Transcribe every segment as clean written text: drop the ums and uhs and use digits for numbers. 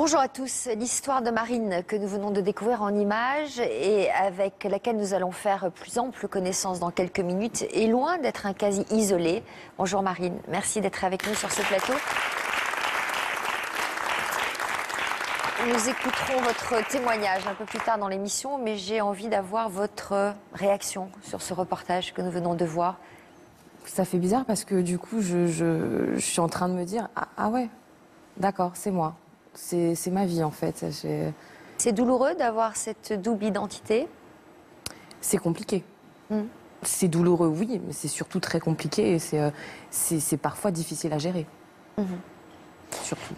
Bonjour à tous. L'histoire de Marine que nous venons de découvrir en images et avec laquelle nous allons faire plus ample connaissance dans quelques minutes est loin d'être un quasi isolé. Bonjour Marine, merci d'être avec nous sur ce plateau. Nous écouterons votre témoignage un peu plus tard dans l'émission, mais j'ai envie d'avoir votre réaction sur ce reportage que nous venons de voir. Ça fait bizarre parce que du coup, je suis en train de me dire ah ouais, d'accord, c'est moi. C'est ma vie en fait. C'est douloureux d'avoir cette double identité? C'est compliqué. C'est douloureux, oui, mais c'est surtout très compliqué et c'est parfois difficile à gérer. Surtout.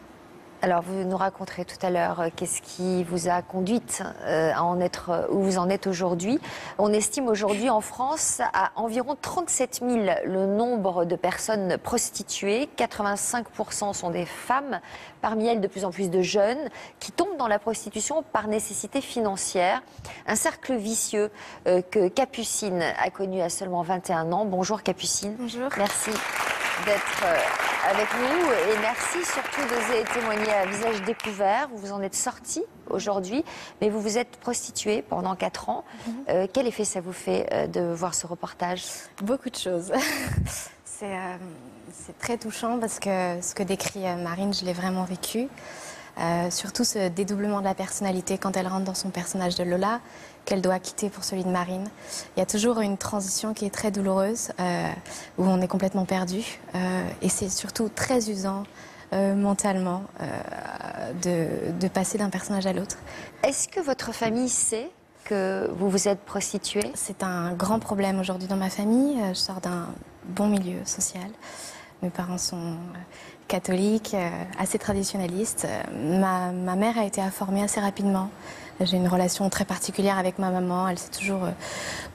Alors, vous nous raconterez tout à l'heure qu'est-ce qui vous a conduite à en être où vous en êtes aujourd'hui. On estime aujourd'hui en France à environ 37 000 le nombre de personnes prostituées. 85% sont des femmes, parmi elles de plus en plus de jeunes, qui tombent dans la prostitution par nécessité financière. Un cercle vicieux que Capucine a connu à seulement 21 ans. Bonjour Capucine. Bonjour. Merci d'être avec nous et merci surtout d'oser témoigner à visage découvert. Vous vous en êtes sortie aujourd'hui, mais vous vous êtes prostituée pendant 4 ans. Quel effet ça vous fait de voir ce reportage? Beaucoup de choses. C'est très touchant parce que ce que décrit Marine, je l'ai vraiment vécu. Surtout ce dédoublement de la personnalité quand elle rentre dans son personnage de Lola, qu'elle doit quitter pour celui de Marine. Il y a toujours une transition qui est très douloureuse, où on est complètement perdu. Et c'est surtout très usant mentalement de passer d'un personnage à l'autre. Est-ce que votre famille sait que vous vous êtes prostituée? C'est un grand problème aujourd'hui dans ma famille. Je sors d'un bon milieu social. Mes parents sont catholiques, assez traditionnalistes. Ma mère a été informée assez rapidement. J'ai une relation très particulière avec ma maman. Elle s'est toujours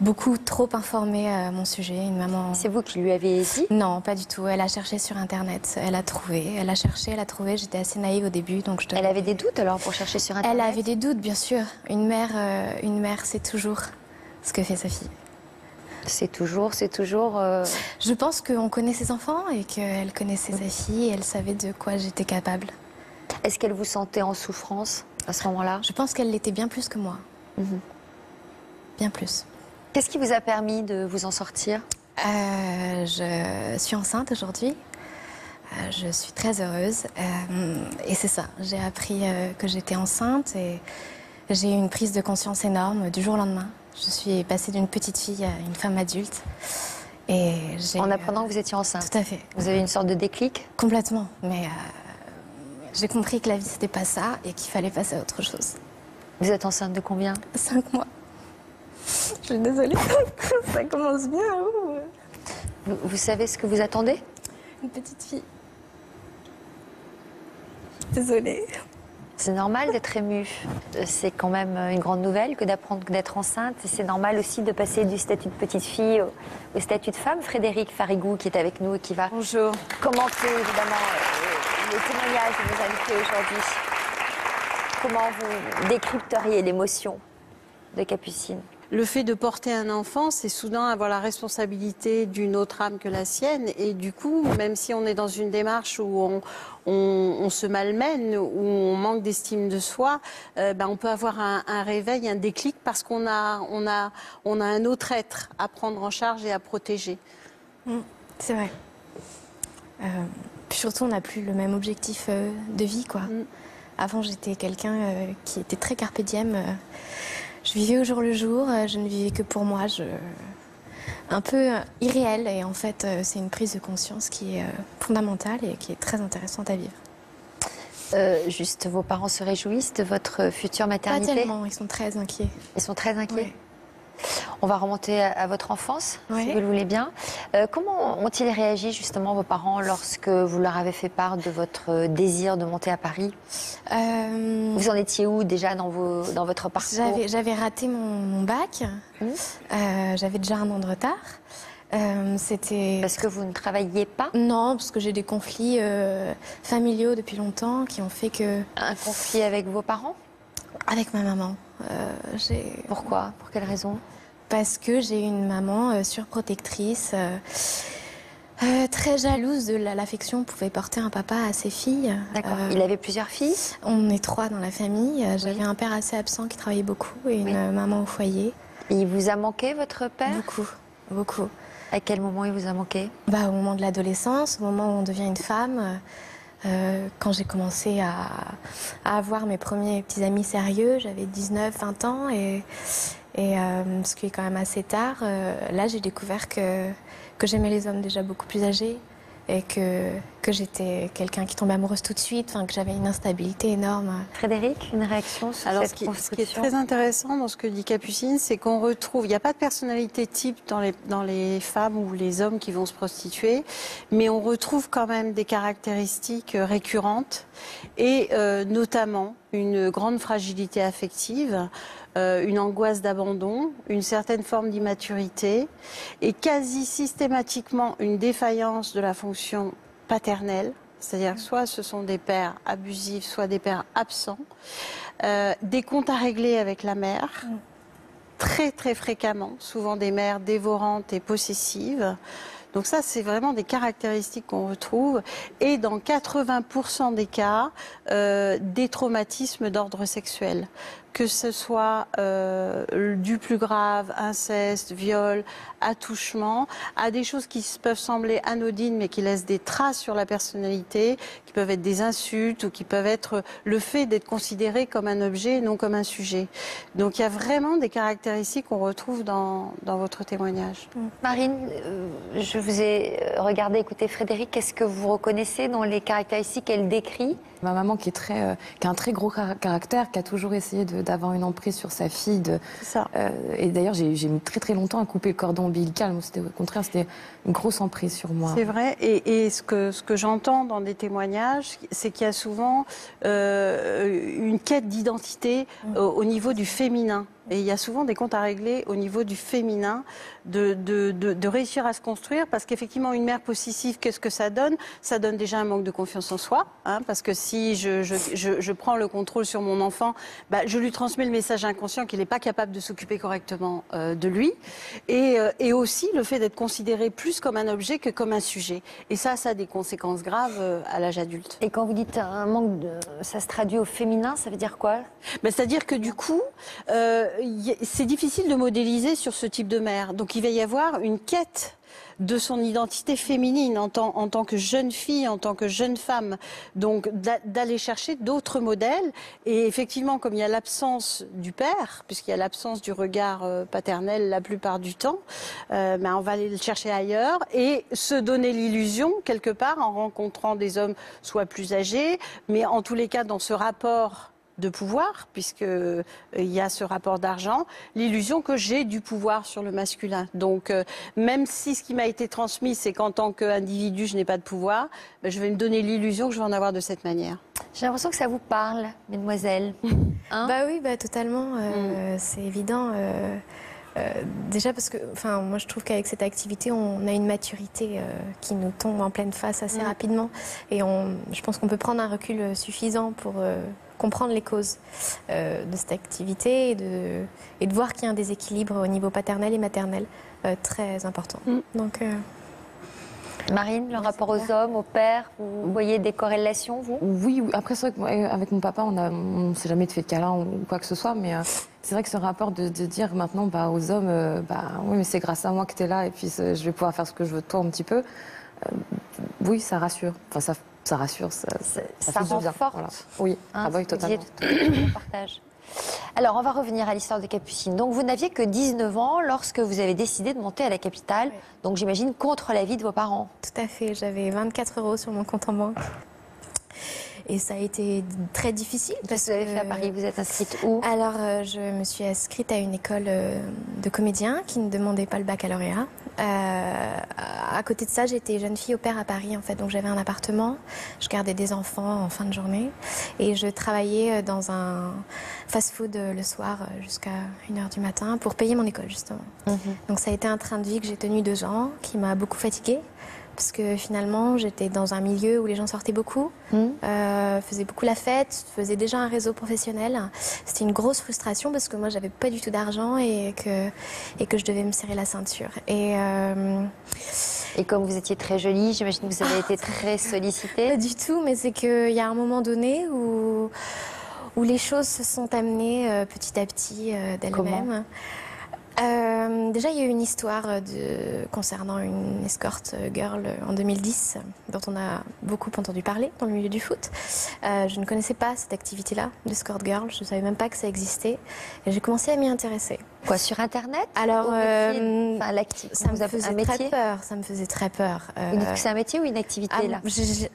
beaucoup trop informée à mon sujet. Une maman... C'est vous qui lui avez dit? Non, pas du tout. Elle a cherché sur Internet. Elle a trouvé. Elle a cherché, elle a trouvé. J'étais assez naïve au début. Donc Elle avait des doutes alors pour chercher sur Internet? Elle avait des doutes, bien sûr. Une mère sait toujours ce que fait sa fille. C'est toujours... Je pense qu'on connaît ses enfants et qu'elle connaissait sa fille et elle savait de quoi j'étais capable. Est-ce qu'elle vous sentait en souffrance à ce moment-là? Je pense qu'elle l'était bien plus que moi. Bien plus. Qu'est-ce qui vous a permis de vous en sortir? Je suis enceinte aujourd'hui. Je suis très heureuse. Et c'est ça, j'ai appris que j'étais enceinte et j'ai eu une prise de conscience énorme du jour au lendemain. Je suis passée d'une petite fille à une femme adulte. Et en apprenant que vous étiez enceinte? Tout à fait. Vous avez une sorte de déclic? Complètement. Mais j'ai compris que la vie, c'était pas ça et qu'il fallait passer à autre chose. Vous êtes enceinte de combien? 5 mois. Je suis désolée. Ça commence bien. Vous savez ce que vous attendez? Une petite fille. Désolée. C'est normal d'être émue. C'est quand même une grande nouvelle que d'apprendre d'être enceinte. Et c'est normal aussi de passer du statut de petite fille au statut de femme. Frédéric Farigou qui est avec nous et qui va Bonjour. Commenter évidemment les témoignages de nos invités aujourd'hui. Comment vous décrypteriez l'émotion de Capucine? Le fait de porter un enfant, c'est soudain avoir la responsabilité d'une autre âme que la sienne. Et du coup, même si on est dans une démarche où on se malmène, où on manque d'estime de soi, on peut avoir un réveil, un déclic parce qu'on a un autre être à prendre en charge et à protéger. C'est vrai. Puis surtout, on n'a plus le même objectif de vie, quoi. Avant, j'étais quelqu'un qui était très carpe diem. Je vivais au jour le jour, je ne vivais que pour moi, un peu irréel. Et en fait, c'est une prise de conscience qui est fondamentale et qui est très intéressante à vivre. Juste, vos parents se réjouissent de votre future maternité? Pas tellement, ils sont très inquiets. Ils sont très inquiets? Ouais. On va remonter à votre enfance, si vous le voulez bien. Comment ont-ils réagi justement vos parents lorsque vous leur avez fait part de votre désir de monter à Paris? Vous en étiez où déjà dans votre parcours? J'avais raté mon bac, j'avais déjà 1 an de retard. C'était... Parce que vous ne travailliez pas? Non, parce que j'ai des conflits familiaux depuis longtemps qui ont fait que... Un conflit avec vos parents? Avec ma maman. Pourquoi? Pour quelle raison? Parce que j'ai une maman surprotectrice. Très jalouse de l'affection que pouvait porter un papa à ses filles. D'accord. Il avait plusieurs filles? On est 3 dans la famille. J'avais un père assez absent qui travaillait beaucoup et une maman au foyer. Et il vous a manqué, votre père? Beaucoup, beaucoup. À quel moment il vous a manqué? Au moment de l'adolescence, au moment où on devient une femme. Quand j'ai commencé à avoir mes premiers petits amis sérieux, j'avais 19-20 ans et ce qui est quand même assez tard. Là, j'ai découvert que j'aimais les hommes déjà beaucoup plus âgés et que j'étais quelqu'un qui tombait amoureuse tout de suite, que j'avais une instabilité énorme. Frédéric, une réaction sur Alors, cette ce qui est construction? très intéressant dans ce que dit Capucine, c'est qu'on retrouve, il n'y a pas de personnalité type dans les femmes ou les hommes qui vont se prostituer, mais on retrouve quand même des caractéristiques récurrentes et notamment une grande fragilité affective, une angoisse d'abandon, une certaine forme d'immaturité et quasi systématiquement une défaillance de la fonction paternelle. C'est-à-dire que soit ce sont des pères abusifs, soit des pères absents, des comptes à régler avec la mère, très très fréquemment, souvent des mères dévorantes et possessives. Donc ça, c'est vraiment des caractéristiques qu'on retrouve. Et dans 80% des cas, des traumatismes d'ordre sexuel. Que ce soit du plus grave, inceste, viol, attouchement, à des choses qui peuvent sembler anodines mais qui laissent des traces sur la personnalité, qui peuvent être des insultes ou qui peuvent être le fait d'être considéré comme un objet et non comme un sujet. Donc il y a vraiment des caractéristiques qu'on retrouve dans votre témoignage. Marine, je vous ai regardé, écouté Frédéric, qu'est-ce que vous reconnaissez dans les caractéristiques qu'elle décrit? Ma maman qui a un très gros caractère, qui a toujours essayé d'avoir une emprise sur sa fille. Ça. Et d'ailleurs, j'ai mis très très longtemps à couper le cordon ombilical. C'était au contraire, c'était une grosse emprise sur moi. C'est vrai. Et ce que j'entends dans des témoignages, c'est qu'il y a souvent une quête d'identité au niveau du féminin. Et il y a souvent des comptes à régler au niveau du féminin, de réussir à se construire, parce qu'effectivement, une mère possessive, qu'est-ce que ça donne? Ça donne déjà un manque de confiance en soi, parce que si je prends le contrôle sur mon enfant, je lui transmets le message inconscient qu'il n'est pas capable de s'occuper correctement de lui, et aussi le fait d'être considéré plus comme un objet que comme un sujet. Et ça a des conséquences graves à l'âge adulte. Et quand vous dites un manque ça se traduit au féminin, ça veut dire quoi? C'est-à-dire que du coup, c'est difficile de modéliser sur ce type de mère. Donc il va y avoir une quête de son identité féminine en tant que jeune fille, en tant que jeune femme. Donc d'aller chercher d'autres modèles. Et effectivement, comme il y a l'absence du père, puisqu'il y a l'absence du regard paternel la plupart du temps, on va aller le chercher ailleurs et se donner l'illusion, quelque part, en rencontrant des hommes soit plus âgés, mais en tous les cas dans ce rapport de pouvoir, puisqu'il y a ce rapport d'argent, l'illusion que j'ai du pouvoir sur le masculin. Donc, même si ce qui m'a été transmis, c'est qu'en tant qu'individu, je n'ai pas de pouvoir, je vais me donner l'illusion que je vais en avoir de cette manière. J'ai l'impression que ça vous parle, mesdemoiselles. Oui, totalement. C'est évident. Déjà parce que, moi je trouve qu'avec cette activité, on a une maturité qui nous tombe en pleine face assez rapidement. Et je pense qu'on peut prendre un recul suffisant pour comprendre les causes de cette activité et de voir qu'il y a un déséquilibre au niveau paternel et maternel très important. Donc, Marine, le rapport aux hommes, aux pères, vous voyez des corrélations, vous? Oui, après c'est vrai qu'avec mon papa, on ne s'est jamais fait de câlin ou quoi que ce soit, mais c'est vrai que ce rapport de dire maintenant aux hommes, oui, mais c'est grâce à moi que tu es là et puis je vais pouvoir faire ce que je veux de toi un petit peu, oui, ça rassure. Enfin, ça rassure, ça fait du bien. Voilà. Oui, totalement. On partage. Alors, on va revenir à l'histoire de Capucine. Donc, vous n'aviez que 19 ans lorsque vous avez décidé de monter à la capitale. Oui. Donc, j'imagine, contre l'avis de vos parents. Tout à fait. J'avais 24 € sur mon compte en banque. Et ça a été très difficile. Qu'est-ce que vous avez fait à Paris? Vous êtes inscrite où? Alors, je me suis inscrite à une école de comédiens qui ne demandait pas le baccalauréat. À côté de ça, j'étais jeune fille au pair à Paris, en fait. Donc, j'avais un appartement. Je gardais des enfants en fin de journée. Et je travaillais dans un fast-food le soir jusqu'à 1h du matin pour payer mon école, justement. Donc, ça a été un train de vie que j'ai tenu 2 ans, qui m'a beaucoup fatiguée. parce que finalement, j'étais dans un milieu où les gens sortaient beaucoup, faisaient beaucoup la fête, faisaient déjà un réseau professionnel. C'était une grosse frustration parce que moi, j'avais pas du tout d'argent et que je devais me serrer la ceinture. Et comme vous étiez très jolie, j'imagine que vous avez été très sollicitée. Pas du tout, mais c'est qu'il y a un moment donné où les choses se sont amenées petit à petit d'elles-mêmes. Déjà, il y a eu une histoire concernant une escort girl en 2010, dont on a beaucoup entendu parler dans le milieu du foot. Je ne connaissais pas cette activité-là, d'escort girl. Je ne savais même pas que ça existait. Et j'ai commencé à m'y intéresser. Quoi, sur Internet? Alors, ça me faisait très peur. Ça me faisait très peur. Vous dites que c'est un métier ou une activité, là?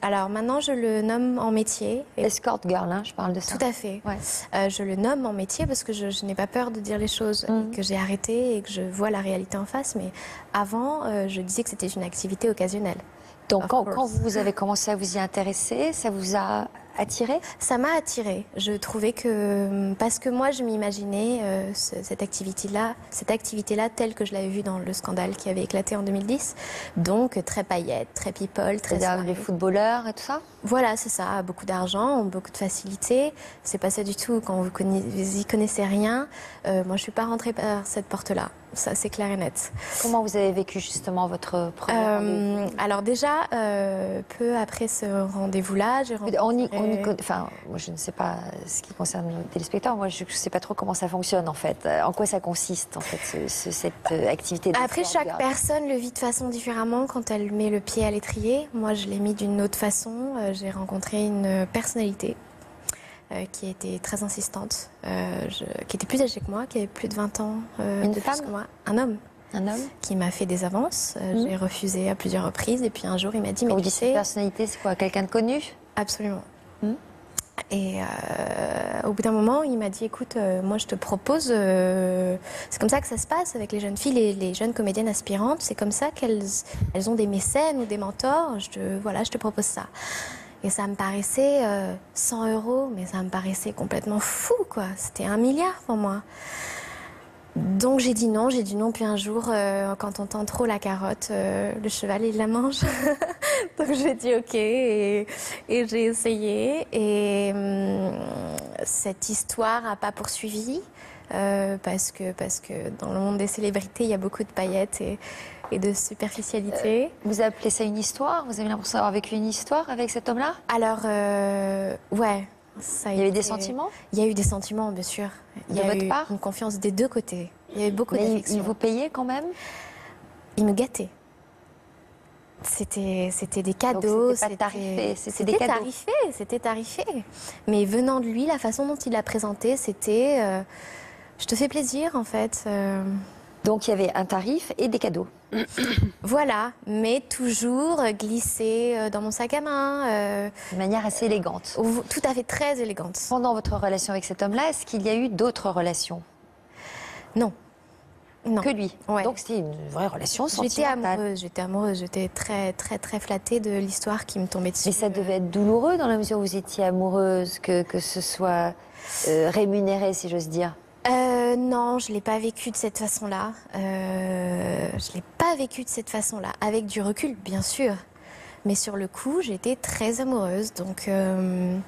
Alors, maintenant, je le nomme en métier. Escort girl, hein, je parle de ça. Tout à fait. Ouais. Je le nomme en métier parce que je n'ai pas peur de dire les choses, et que j'ai arrêté et que je vois la réalité en face. Mais avant, je disais que c'était une activité occasionnelle. Donc, quand vous avez commencé à vous y intéresser, ça vous a attiré? Ça m'a attirée. Je trouvais que, parce que moi, je m'imaginais cette activité-là telle que je l'avais vue dans le scandale qui avait éclaté en 2010. Donc, très paillettes, très people, très c'est-à-dire les footballeurs et tout ça? Voilà, c'est ça. Beaucoup d'argent, beaucoup de facilité. C'est pas ça du tout. Quand vous y connaissez rien, moi, je suis pas rentrée par cette porte-là. Ça, c'est clair et net. Comment vous avez vécu justement votre premier rendez-vous? Alors déjà, peu après ce rendez-vous-là, j'ai rencontré... Enfin, moi, je ne sais pas ce qui concerne nos téléspectateurs. Moi, je ne sais pas trop comment ça fonctionne, en fait. En quoi ça consiste, en fait, cette activité de Après, chaque personne le vit de façon différemment quand elle met le pied à l'étrier. Moi, je l'ai mis d'une autre façon. J'ai rencontré une personnalité qui était très insistante, qui était plus âgée que moi, qui avait plus de 20 ans une de femme plus que moi. Un homme. Un homme qui m'a fait des avances. J'ai refusé à plusieurs reprises. Et puis un jour, il m'a dit... Mais tu sais, personnalité, c'est quoi? Quelqu'un de connu? Absolument. Et au bout d'un moment, il m'a dit, écoute, moi je te propose, c'est comme ça que ça se passe avec les jeunes filles, les jeunes comédiennes aspirantes, c'est comme ça qu'elles ont des mécènes ou des mentors, je te propose ça. Et ça me paraissait 100 €, mais ça me paraissait complètement fou, quoi. C'était 1 milliard pour moi. Donc j'ai dit non, puis un jour, quand on tend trop la carotte, le cheval il la mange. Donc j'ai dit ok, et j'ai essayé. Et cette histoire n'a pas poursuivi, parce que dans le monde des célébrités, il y a beaucoup de paillettes et de superficialité. Vous appelez ça une histoire? Vous avez l'impression d'avoir vécu une histoire avec cet homme-là? Alors, ouais. Il y avait des sentiments? Il y a eu des sentiments, bien sûr. Il y a eu une confiance des deux côtés. Il y avait beaucoup d'affection. Il vous payait quand même? Il me gâtait. C'était des cadeaux. Donc c'était pas tarifé, c'était des cadeaux. C'était tarifé. Mais venant de lui, la façon dont il l'a présenté, c'était je te fais plaisir, en fait. Donc il y avait un tarif et des cadeaux. Voilà, mais toujours glissé dans mon sac à main. De manière assez élégante. Tout à fait, très élégante. Pendant votre relation avec cet homme-là, est-ce qu'il y a eu d'autres relations? Non. Non. Que lui. Ouais. Donc c'était une vraie relation sentimentale. J'étais amoureuse, j'étais très très très flattée de l'histoire qui me tombait dessus. Mais ça devait être douloureux dans la mesure où vous étiez amoureuse, que ce soit rémunéré, si j'ose dire. Non, je ne l'ai pas vécu de cette façon-là. Avec du recul, bien sûr. Mais sur le coup, j'étais très amoureuse. Donc je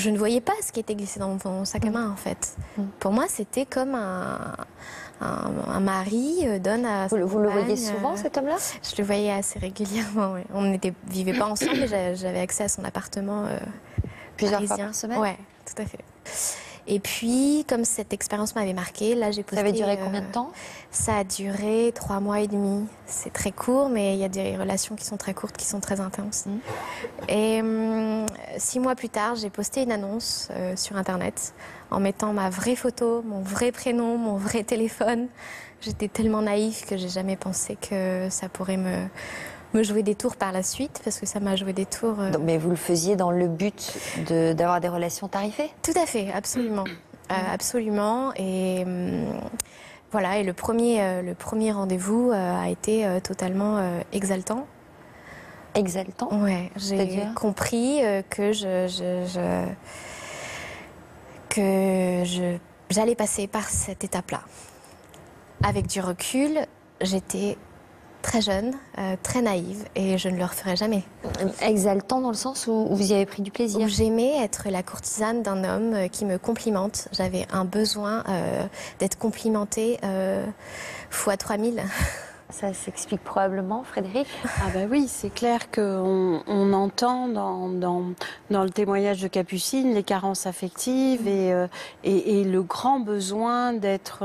ne voyais pas ce qui était glissé dans mon sac à main, en fait. Pour moi, c'était comme un mari donne à sa Vous le compagne, voyez souvent, cet homme-là? Je le voyais assez régulièrement, oui. On ne vivait pas ensemble, mais j'avais accès à son appartement Plusieurs parisien. fois par semaine? Oui, tout à fait. Et puis, comme cette expérience m'avait marquée, là j'ai posté... Ça avait duré combien de temps? Ça a duré 3 mois et demi. C'est très court, mais il y a des relations qui sont très courtes, qui sont très intenses. Et 6 mois plus tard, j'ai posté une annonce sur Internet en mettant ma vraie photo, mon vrai prénom, mon vrai téléphone. J'étais tellement naïve que j'ai jamais pensé que ça pourrait me jouer des tours par la suite, parce que ça m'a joué des tours... Mais vous le faisiez dans le but d'avoir des relations tarifées? Tout à fait, absolument. Absolument. Et voilà, et le premier rendez-vous a été totalement exaltant. Exaltant? Ouais, j'ai compris que j'allais passer par cette étape-là. Avec du recul, j'étais très jeune, très naïve, et je ne le referai jamais. Exaltant dans le sens où vous y avez pris du plaisir. Où j'aimais être la courtisane d'un homme qui me complimente. J'avais un besoin d'être complimentée fois 3000. Ça s'explique probablement, Frédéric. Ah bah oui, c'est clair qu'on entend dans le témoignage de Capucine les carences affectives et le grand besoin d'être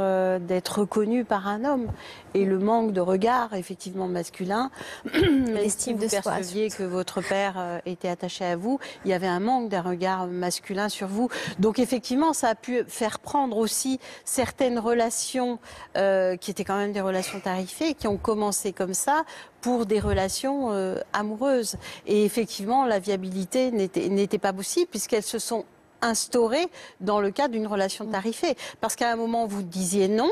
reconnu par un homme. Et le manque de regard, effectivement, masculin. L'estime de soi. Vous perceviez que votre père était attaché à vous, il y avait un manque d'un regard masculin sur vous. Donc, effectivement, ça a pu faire prendre aussi certaines relations qui étaient quand même des relations tarifées, qui ont commencé comme ça, pour des relations amoureuses. Et effectivement, la viabilité n'était pas possible, puisqu'elles se sont instaurées dans le cadre d'une relation tarifée. Parce qu'à un moment, vous disiez non,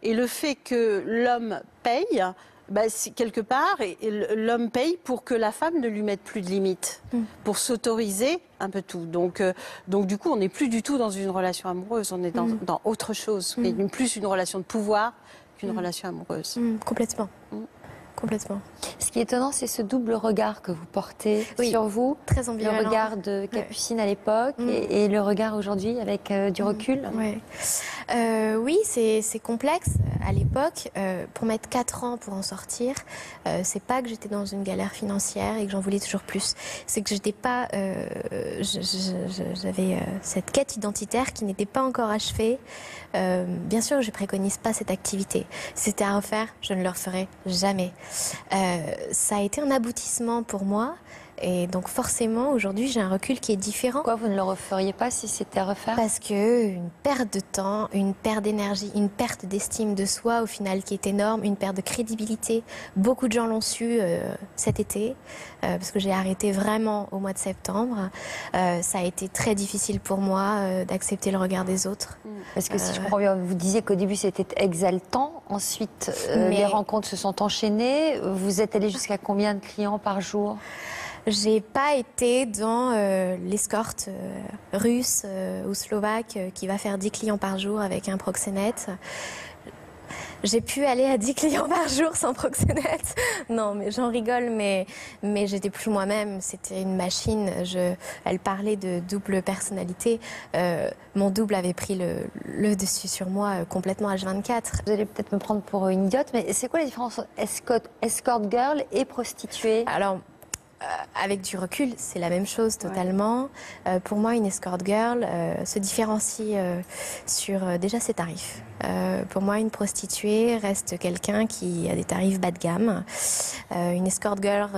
et le fait que l'homme paye, quelque part, l'homme paye pour que la femme ne lui mette plus de limites, pour s'autoriser un peu tout. Donc, du coup, on n'est plus du tout dans une relation amoureuse, on est dans autre chose, mais plus une relation de pouvoir qu'une relation amoureuse. Complètement. Complètement. Ce qui est étonnant, c'est ce double regard que vous portez sur vous. Très ambivalent. Le regard de Capucine à l'époque et le regard aujourd'hui avec du recul. Oui, c'est complexe. À l'époque, pour mettre 4 ans pour en sortir, c'est pas que j'étais dans une galère financière et que j'en voulais toujours plus. C'est que j'étais pas, j'avais cette quête identitaire qui n'était pas encore achevée. Bien sûr, je préconise pas cette activité. Si c'était à refaire, je ne le referai jamais. Ça a été un aboutissement pour moi. Et donc forcément, aujourd'hui, j'ai un recul qui est différent. Pourquoi vous ne le referiez pas si c'était à refaire? Parce que une perte de temps, une perte d'énergie, une perte d'estime de soi au final qui est énorme, une perte de crédibilité. Beaucoup de gens l'ont su cet été, parce que j'ai arrêté vraiment au mois de septembre. Ça a été très difficile pour moi d'accepter le regard des autres. Parce que si je comprends bien, vous disiez qu'au début c'était exaltant, ensuite les rencontres se sont enchaînées. Vous êtes allé jusqu'à combien de clients par jour? J'ai pas été dans l'escorte russe ou slovaque qui va faire 10 clients par jour avec un proxénète. J'ai pu aller à 10 clients par jour sans proxénète. Non, mais j'en rigole, mais j'étais plus moi-même. C'était une machine. Elle parlait de double personnalité. Mon double avait pris le dessus sur moi complètement H24. Vous allez peut-être me prendre pour une idiote, mais c'est quoi la différence entre escort girl et prostituée? Alors, avec du recul, c'est la même chose totalement. Pour moi, une escort girl se différencie sur déjà ses tarifs. Pour moi, une prostituée reste quelqu'un qui a des tarifs bas de gamme. Une escort girl,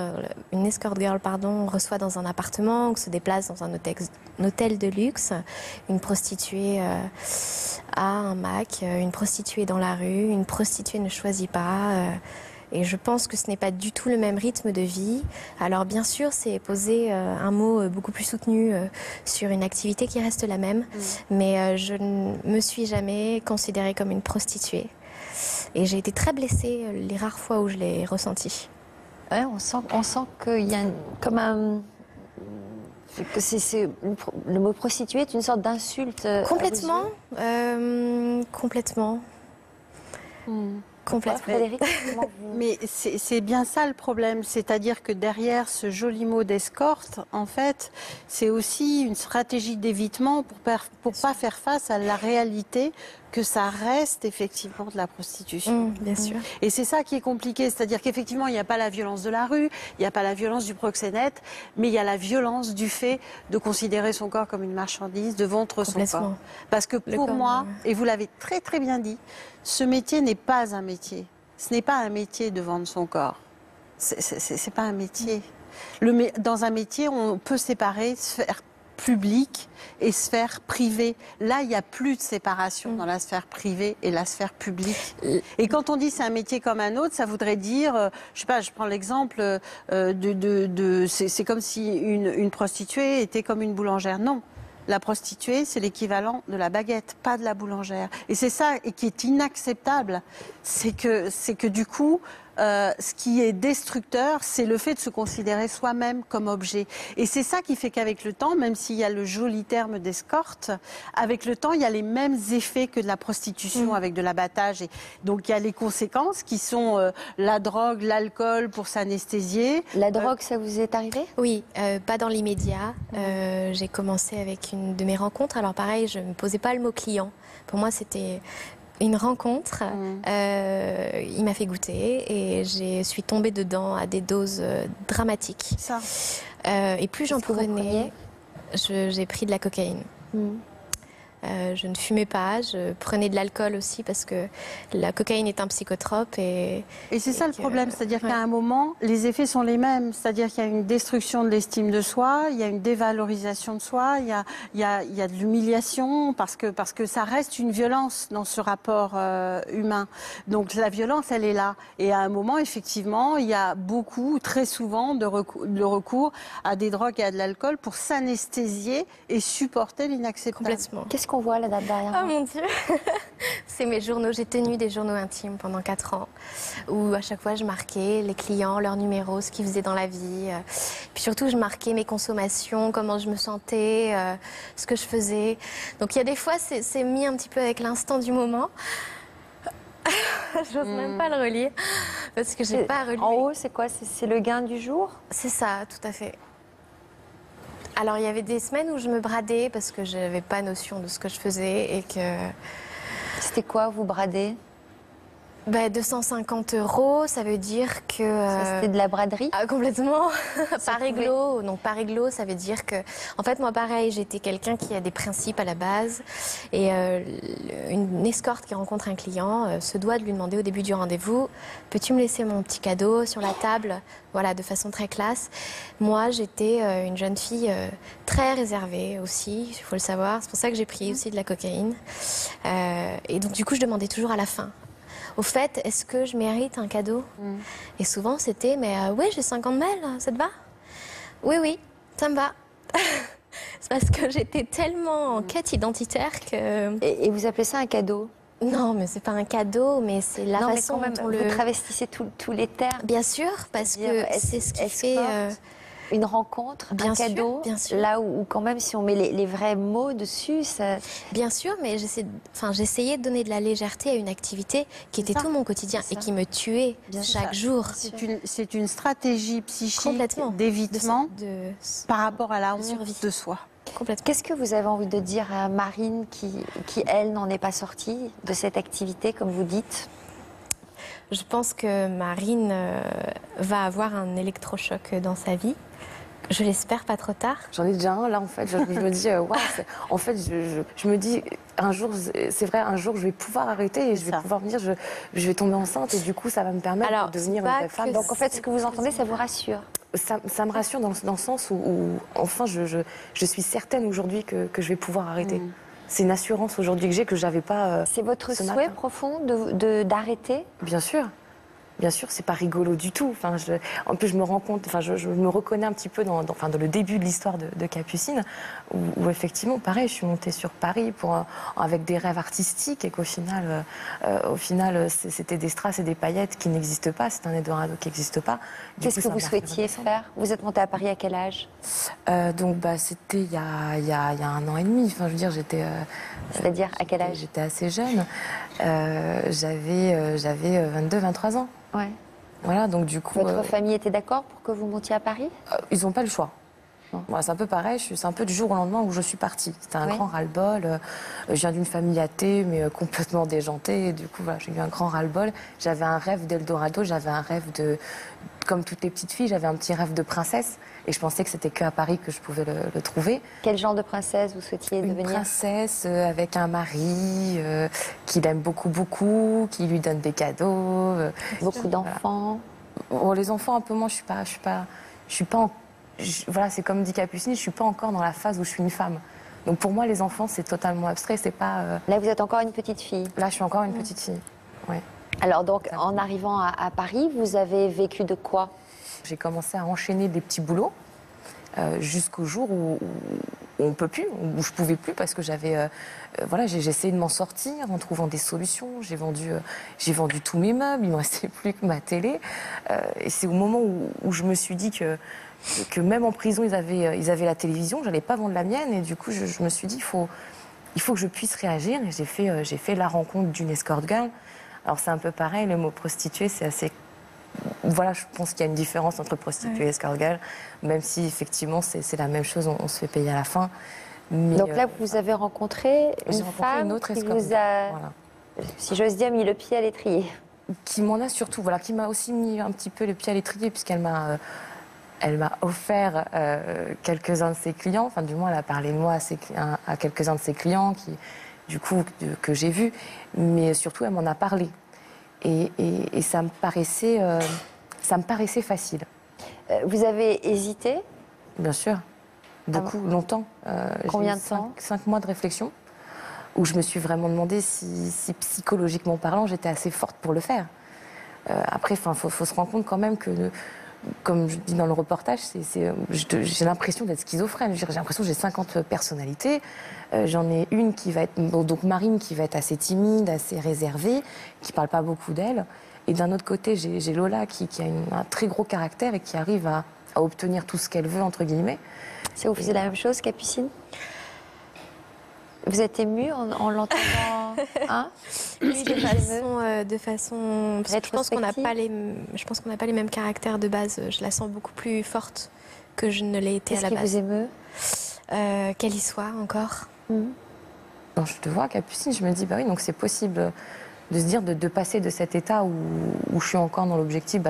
reçoit dans un appartement ou se déplace dans un hôtel de luxe. Une prostituée a un Mac, une prostituée dans la rue, une prostituée ne choisit pas. Et je pense que ce n'est pas du tout le même rythme de vie. Alors bien sûr, c'est poser un mot beaucoup plus soutenu sur une activité qui reste la même. Mais je ne me suis jamais considérée comme une prostituée. Et j'ai été très blessée les rares fois où je l'ai ressenti. Ouais, on sent qu'il y a comme un... le mot prostituée est une sorte d'insulte. Complètement. Complètement. Complètement. Frédéric, mais c'est bien ça le problème, c'est-à-dire que derrière ce joli mot d'escorte, en fait, c'est aussi une stratégie d'évitement pour pas faire face à la réalité que ça reste effectivement de la prostitution. Bien sûr. Et c'est ça qui est compliqué, c'est-à-dire qu'effectivement, il n'y a pas la violence de la rue, il n'y a pas la violence du proxénète, mais il y a la violence du fait de considérer son corps comme une marchandise, de vendre son corps. Parce que pour moi, et vous l'avez très très bien dit, ce métier n'est pas un métier. Ce n'est pas un métier de vendre son corps. C'est pas un métier. Dans un métier, on peut séparer, sphère publique et sphère privée. Là, il n'y a plus de séparation dans la sphère privée et la sphère publique. Et quand on dit c'est un métier comme un autre, ça voudrait dire, je sais pas, je prends l'exemple c'est comme si une prostituée était comme une boulangère. Non. La prostituée, c'est l'équivalent de la baguette, pas de la boulangère. Et c'est ça qui est inacceptable. C'est que du coup, ce qui est destructeur, c'est le fait de se considérer soi-même comme objet. Et c'est ça qui fait qu'avec le temps, même s'il y a le joli terme d'escorte, avec le temps, il y a les mêmes effets que de la prostitution avec de l'abattage. Et donc, il y a les conséquences qui sont la drogue, l'alcool pour s'anesthésier. La drogue, ça vous est arrivé? Oui, pas dans l'immédiat. J'ai commencé avec une de mes rencontres. Alors pareil, je ne me posais pas le mot client. Pour moi, c'était une rencontre. Il m'a fait goûter et je suis tombée dedans à des doses dramatiques. Ça. Et plus j'en prenais, j'ai pris de la cocaïne. Je ne fumais pas, je prenais de l'alcool aussi parce que la cocaïne est un psychotrope. Et c'est ça le problème, c'est-à-dire qu'à un moment, les effets sont les mêmes. C'est-à-dire qu'il y a une destruction de l'estime de soi, il y a une dévalorisation de soi, il y a de l'humiliation parce que ça reste une violence dans ce rapport humain. Donc la violence, elle est là. Et à un moment, effectivement, il y a beaucoup, très souvent, de recours à des drogues et à de l'alcool pour s'anesthésier et supporter l'inacceptable. Complètement. Qu'est-ce qu'on voit là derrière? Oh mon Dieu. C'est mes journaux. J'ai tenu des journaux intimes pendant 4 ans où à chaque fois je marquais les clients, leurs numéros, ce qu'ils faisaient dans la vie. Puis surtout, je marquais mes consommations, comment je me sentais, ce que je faisais. Donc il y a des fois, c'est mis un petit peu avec l'instant du moment. J'ose même pas le relire parce que j'ai pas relu. En haut, c'est quoi? C'est le gain du jour? C'est ça, tout à fait. Alors, il y avait des semaines où je me bradais parce que je n'avais pas notion de ce que je faisais et que... C'était quoi, vous brader? 250 €, ça veut dire que... Ça, c'était de la braderie? Ah, complètement. Par réglo. Donc, par réglo, ça veut dire que... En fait, moi, pareil, j'étais quelqu'un qui a des principes à la base. Et une escorte qui rencontre un client se doit de lui demander au début du rendez-vous, peux-tu me laisser mon petit cadeau sur la table? Voilà, de façon très classe. Moi, j'étais une jeune fille très réservée aussi, il faut le savoir. C'est pour ça que j'ai pris aussi de la cocaïne. Et donc, du coup, je demandais toujours à la fin. Au fait, est-ce que je mérite un cadeau? Et souvent, c'était, mais oui, j'ai 50 balles, ça te va? Oui, oui, ça me va. C'est parce que j'étais tellement en quête identitaire que... Et vous appelez ça un cadeau? Non, mais c'est pas un cadeau, mais c'est la façon mais quand même, dont vous travestissez tous les termes. Bien sûr, parce que c'est ce qui fait... Une rencontre, un cadeau, bien sûr. Là où quand même si on met les vrais mots dessus, ça... Bien sûr, mais j'essayais de donner de la légèreté à une activité qui était tout mon quotidien et qui me tuait chaque jour. C'est une stratégie psychique d'évitement par rapport à la honte de soi. Qu'est-ce que vous avez envie de dire à Marine qui elle, n'en est pas sortie de cette activité, comme vous dites? Je pense que Marine va avoir un électrochoc dans sa vie. Je l'espère pas trop tard. J'en ai déjà un là en fait. Je me dis, waouh, en fait, je me dis, un jour, c'est vrai, un jour je vais pouvoir arrêter et je vais pouvoir me dire, je vais tomber enceinte et du coup ça va me permettre de devenir une vraie femme. Donc en fait, ce que vous entendez, ça vous rassure? Ça me rassure dans le sens où enfin, je suis certaine aujourd'hui que je vais pouvoir arrêter. C'est une assurance aujourd'hui que j'ai que j'avais pas. C'est votre souhait profond d'arrêter? Bien sûr. Bien sûr, c'est pas rigolo du tout. Enfin, en plus, je me rends compte, enfin, je me reconnais un petit peu dans le début de l'histoire de Capucine, où effectivement, pareil, je suis montée sur Paris avec des rêves artistiques et qu'au final, c'était des strass et des paillettes qui n'existent pas. C'est un Eldorado qui n'existe pas. Qu'est-ce que vous souhaitiez faire? Vous êtes montée à Paris à quel âge? Donc, c'était il y a 1 an et demi. Enfin, je veux dire, j'étais. C'est-à-dire à quel âge? J'étais assez jeune. J'avais 22-23 ans. Ouais. Voilà, donc du coup... Votre famille était d'accord pour que vous montiez à Paris? Ils n'ont pas le choix. Voilà, c'est un peu pareil, c'est un peu du jour au lendemain où je suis partie. C'était un grand ras-le-bol. Je viens d'une famille athée, mais complètement déjantée. Et du coup, voilà, j'ai eu un grand ras-le-bol. J'avais un rêve d'Eldorado, j'avais un rêve de... Comme toutes les petites filles, j'avais un petit rêve de princesse. Et je pensais que c'était qu'à Paris que je pouvais le trouver. Quel genre de princesse vous souhaitiez devenir? Une princesse avec un mari qui l'aime beaucoup, beaucoup, qui lui donne des cadeaux. Beaucoup d'enfants. Voilà. Bon, les enfants, un peu moins, je suis pas voilà, c'est comme dit Capucine, je suis pas encore dans la phase où je suis une femme. Donc pour moi, les enfants, c'est totalement abstrait, c'est pas... Là, vous êtes encore une petite fille? Là, je suis encore une petite fille, oui. Alors donc, en arrivant à Paris, vous avez vécu de quoi? J'ai commencé à enchaîner des petits boulots jusqu'au jour où on peut plus, où je pouvais plus parce que j'avais, voilà, j'ai essayé de m'en sortir en trouvant des solutions. J'ai vendu tous mes meubles, il me restait plus que ma télé. Et c'est au moment où je me suis dit que même en prison ils avaient la télévision, j'allais pas vendre la mienne. Et du coup, je me suis dit il faut que je puisse réagir. Et j'ai fait la rencontre d'une escort girl. Alors c'est un peu pareil, le mot prostituée, c'est assez. Voilà, je pense qu'il y a une différence entre prostituée et escort girl, même si effectivement c'est la même chose, on se fait payer à la fin. Mais, Donc là, vous avez rencontré une femme une autre qui escort vous girl, a, voilà. si j'ose dire, mis le pied à l'étrier. Qui m'en a surtout, voilà, qui m'a aussi mis un petit peu le pied à l'étrier, puisqu'elle m'a offert quelques-uns de ses clients, enfin du moins elle a parlé de moi à quelques-uns de ses clients que j'ai vus, mais surtout elle m'en a parlé. Et ça me paraissait facile. Vous avez hésité? Bien sûr, beaucoup, longtemps. Combien de temps? 5 mois de réflexion, où je me suis vraiment demandé si psychologiquement parlant, j'étais assez forte pour le faire. Après, faut se rendre compte quand même que, comme je dis dans le reportage, j'ai l'impression d'être schizophrène. J'ai l'impression que j'ai 50 personnalités. J'en ai une qui va être, donc Marine, qui va être assez timide, assez réservée, qui parle pas beaucoup d'elle. Et d'un autre côté, j'ai Lola qui a un très gros caractère et qui arrive à obtenir tout ce qu'elle veut, entre guillemets. Ça vous faisait la même chose, Capucine? Vous êtes émue en l'entendant, hein? Oui, de façon parce que je pense qu'on n'a pas les mêmes caractères de base. Je la sens beaucoup plus forte que je ne l'ai été à la base. Qu'est-ce qui vous émeut? Qu'elle y soit encore. Quand je te vois, Capucine, je me dis, bah oui, donc c'est possible de se dire, de passer de cet état où je suis encore dans l'objectif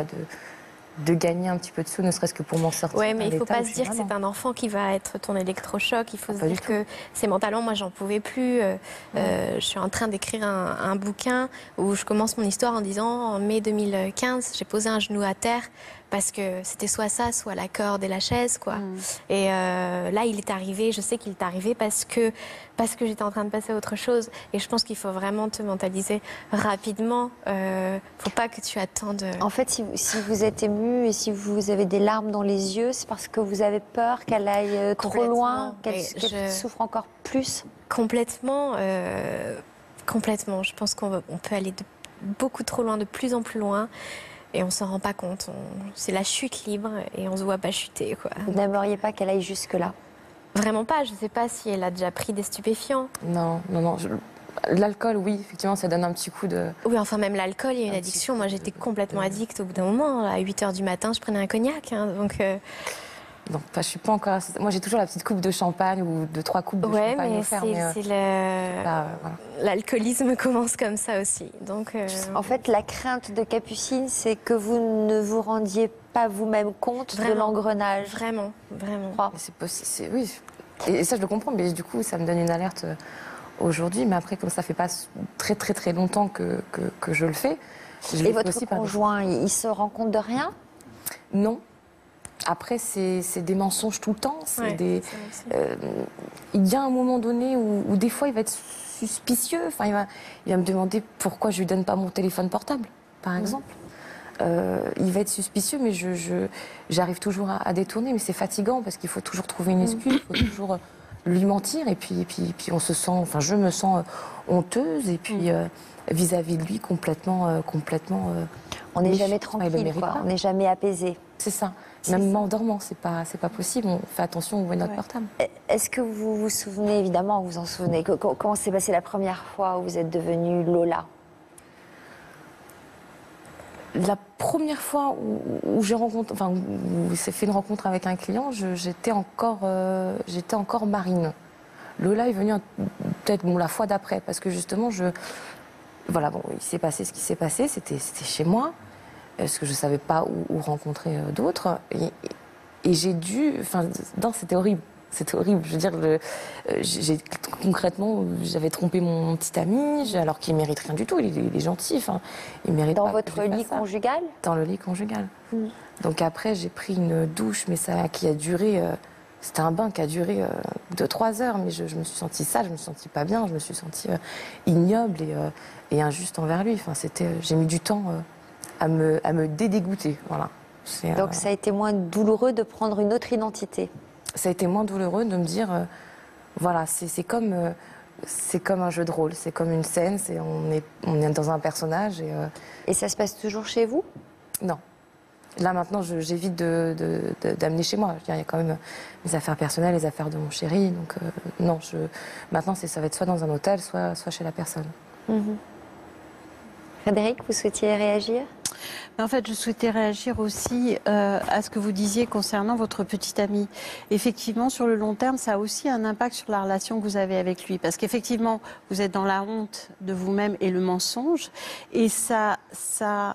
de gagner un petit peu de sous, ne serait-ce que pour m'en sortir. Oui, mais il ne faut pas se dire que c'est un enfant qui va être ton électrochoc. Il faut se dire que c'est mentalement, moi, j'en pouvais plus. Je suis en train d'écrire un bouquin où je commence mon histoire en disant, en mai 2015, j'ai posé un genou à terre parce que c'était soit ça, soit la corde et la chaise, quoi. Et là, il est arrivé, je sais qu'il est arrivé parce que j'étais en train de passer à autre chose. Et je pense qu'il faut vraiment te mentaliser rapidement. Faut pas que tu attendes. En fait, si vous êtes ému et si vous avez des larmes dans les yeux, c'est parce que vous avez peur qu'elle aille trop loin, qu'elle souffre encore plus. Complètement. Complètement. Je pense qu'on peut aller beaucoup trop loin, de plus en plus loin. Et on s'en rend pas compte. C'est la chute libre et on se voit pas chuter, quoi. Vous n'aimeriez pas qu'elle aille jusque-là? Vraiment pas. Je sais pas si elle a déjà pris des stupéfiants. Non. L'alcool, oui, effectivement, ça donne un petit coup de... Oui, enfin, même l'alcool, il y a une addiction. Moi, j'étais complètement addict au bout d'un moment. À 8h du matin, je prenais un cognac. Donc... Non, je suis pas encore... Moi, j'ai toujours la petite coupe de champagne ou 3 coupes de champagne offertes. L'alcoolisme commence comme ça aussi. Donc, En fait, la crainte de Capucine, c'est que vous ne vous rendiez pas vous-même compte de l'engrenage. Vraiment. C'est possible, oui. Et ça, je le comprends, mais du coup, ça me donne une alerte aujourd'hui. Mais après, comme ça fait pas très, très, très longtemps que je le fais... Et votre conjoint, il se rend compte de rien? Non. Après, c'est des mensonges tout le temps. Il y a un moment donné où des fois, il va être suspicieux. Enfin, il va me demander pourquoi je lui donne pas mon téléphone portable, par exemple. Il va être suspicieux, mais j'arrive toujours à détourner. Mais c'est fatigant parce qu'il faut toujours trouver une excuse, il faut toujours lui mentir. Et puis on se sent, enfin, je me sens honteuse. Et puis vis-à-vis de lui, complètement. On n'est jamais tranquille, quoi. On n'est jamais apaisé. C'est ça. Même en dormant, c'est pas possible. On fait attention, on voit notre portable. Est-ce que vous vous souvenez, évidemment, vous en souvenez, comment s'est passée la première fois où vous êtes devenue Lola? La première fois où j'ai rencontré, enfin, où s'est fait une rencontre avec un client, j'étais encore Marine. Lola est venue peut-être la fois d'après, parce que justement, voilà, bon, il s'est passé ce qui s'est passé. C'était chez moi. Parce que je ne savais pas où rencontrer d'autres. Et j'ai dû... Enfin, non, c'était horrible. C'était horrible. Je veux dire, concrètement, j'avais trompé mon petit ami, alors qu'il ne mérite rien du tout. Il est gentil. Enfin, il mérite Dans pas votre lit conjugal? Dans le lit conjugal. Donc après, j'ai pris une douche, mais qui a duré... C'était un bain qui a duré 2-3 heures, mais je me suis sentie sale, je me suis sentie pas bien, je me suis sentie ignoble et injuste envers lui. Enfin, j'ai mis du temps... à me dégoûter, voilà. Donc ça a été moins douloureux de prendre une autre identité? Ça a été moins douloureux de me dire, Voilà, c'est comme un jeu de rôle, c'est comme une scène, on est dans un personnage Et ça se passe toujours chez vous? non. Là maintenant, j'évite d'amener chez moi. Je veux dire, il y a quand même mes affaires personnelles, les affaires de mon chéri, donc non. Maintenant, ça va être soit dans un hôtel, soit chez la personne. Frédéric, vous souhaitiez réagir? En fait, je souhaitais réagir aussi à ce que vous disiez concernant votre petit ami. Effectivement, sur le long terme, ça a aussi un impact sur la relation que vous avez avec lui. Parce qu'effectivement, vous êtes dans la honte de vous-même et le mensonge. Et ça,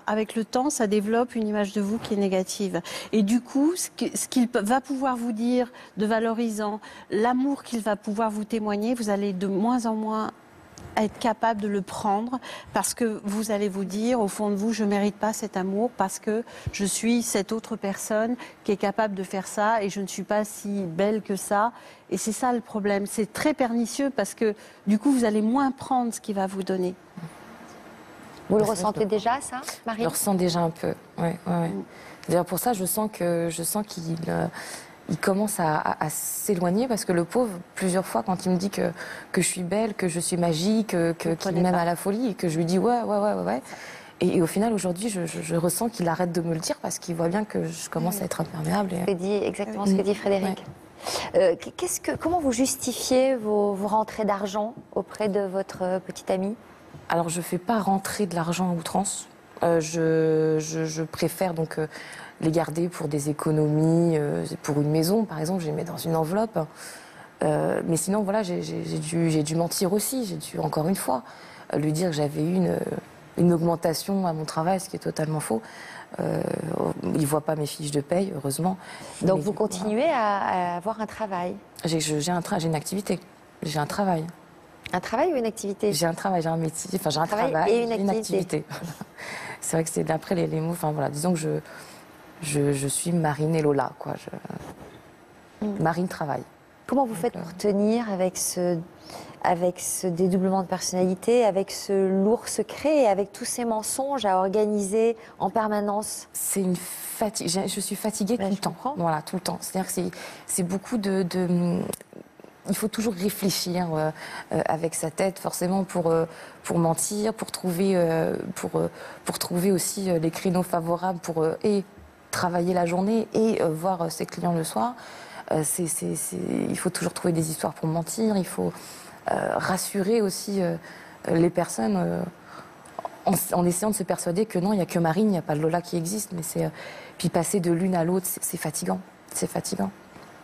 avec le temps, ça développe une image de vous qui est négative. Et du coup, ce qu'il va pouvoir vous dire de valorisant, l'amour qu'il va pouvoir vous témoigner, vous allez de moins en moins être capable de le prendre parce que vous allez vous dire au fond de vous, je ne mérite pas cet amour parce que je suis cette autre personne qui est capable de faire ça et je ne suis pas si belle que ça. Et c'est ça le problème. C'est très pernicieux parce que du coup, vous allez moins prendre ce qu'il va vous donner. Vous le ressentez déjà, ça, Marie? Je le ressens déjà un peu, ouais. D'ailleurs, pour ça, je sens qu'il il commence à s'éloigner parce que le pauvre, plusieurs fois, quand il me dit que je suis belle, que je suis magique, qu'il m'aime à la folie et que je lui dis ouais. Et au final, aujourd'hui, je ressens qu'il arrête de me le dire parce qu'il voit bien que je commence à être imperméable. C'est exactement ce que dit Frédéric. Ouais. Comment vous justifiez vos rentrées d'argent auprès de votre petite amie? Alors, je ne fais pas rentrer de l'argent à outrance. Je préfère donc les garder pour des économies, pour une maison, par exemple, je les mets dans une enveloppe. Mais sinon, voilà, j'ai dû mentir aussi. J'ai dû, encore une fois, lui dire que j'avais eu une augmentation à mon travail, ce qui est totalement faux. Il ne voit pas mes fiches de paye, heureusement. Donc Mais vous continuez à avoir un travail? J'ai une activité, j'ai un travail. Un travail ou une activité? J'ai un travail, j'ai un métier, enfin j'ai un travail et une activité. C'est vrai que c'est d'après les mots, enfin voilà, disons que je suis Marine et Lola, quoi. Marine travaille. Comment vous faites pour tenir avec ce dédoublement de personnalité, avec ce lourd secret et avec tous ces mensonges à organiser en permanence? C'est une fatigue. Je suis fatiguée tout le temps. Comprends. Voilà, tout le temps. C'est-à-dire que c'est beaucoup il faut toujours réfléchir avec sa tête, forcément, pour mentir, pour trouver aussi les créneaux favorables pour travailler la journée et voir ses clients le soir. Il faut toujours trouver des histoires pour mentir. Il faut rassurer aussi les personnes en essayant de se persuader que non, il n'y a que Marine, il n'y a pas Lola qui existe. Mais puis passer de l'une à l'autre, c'est fatigant. C'est fatigant.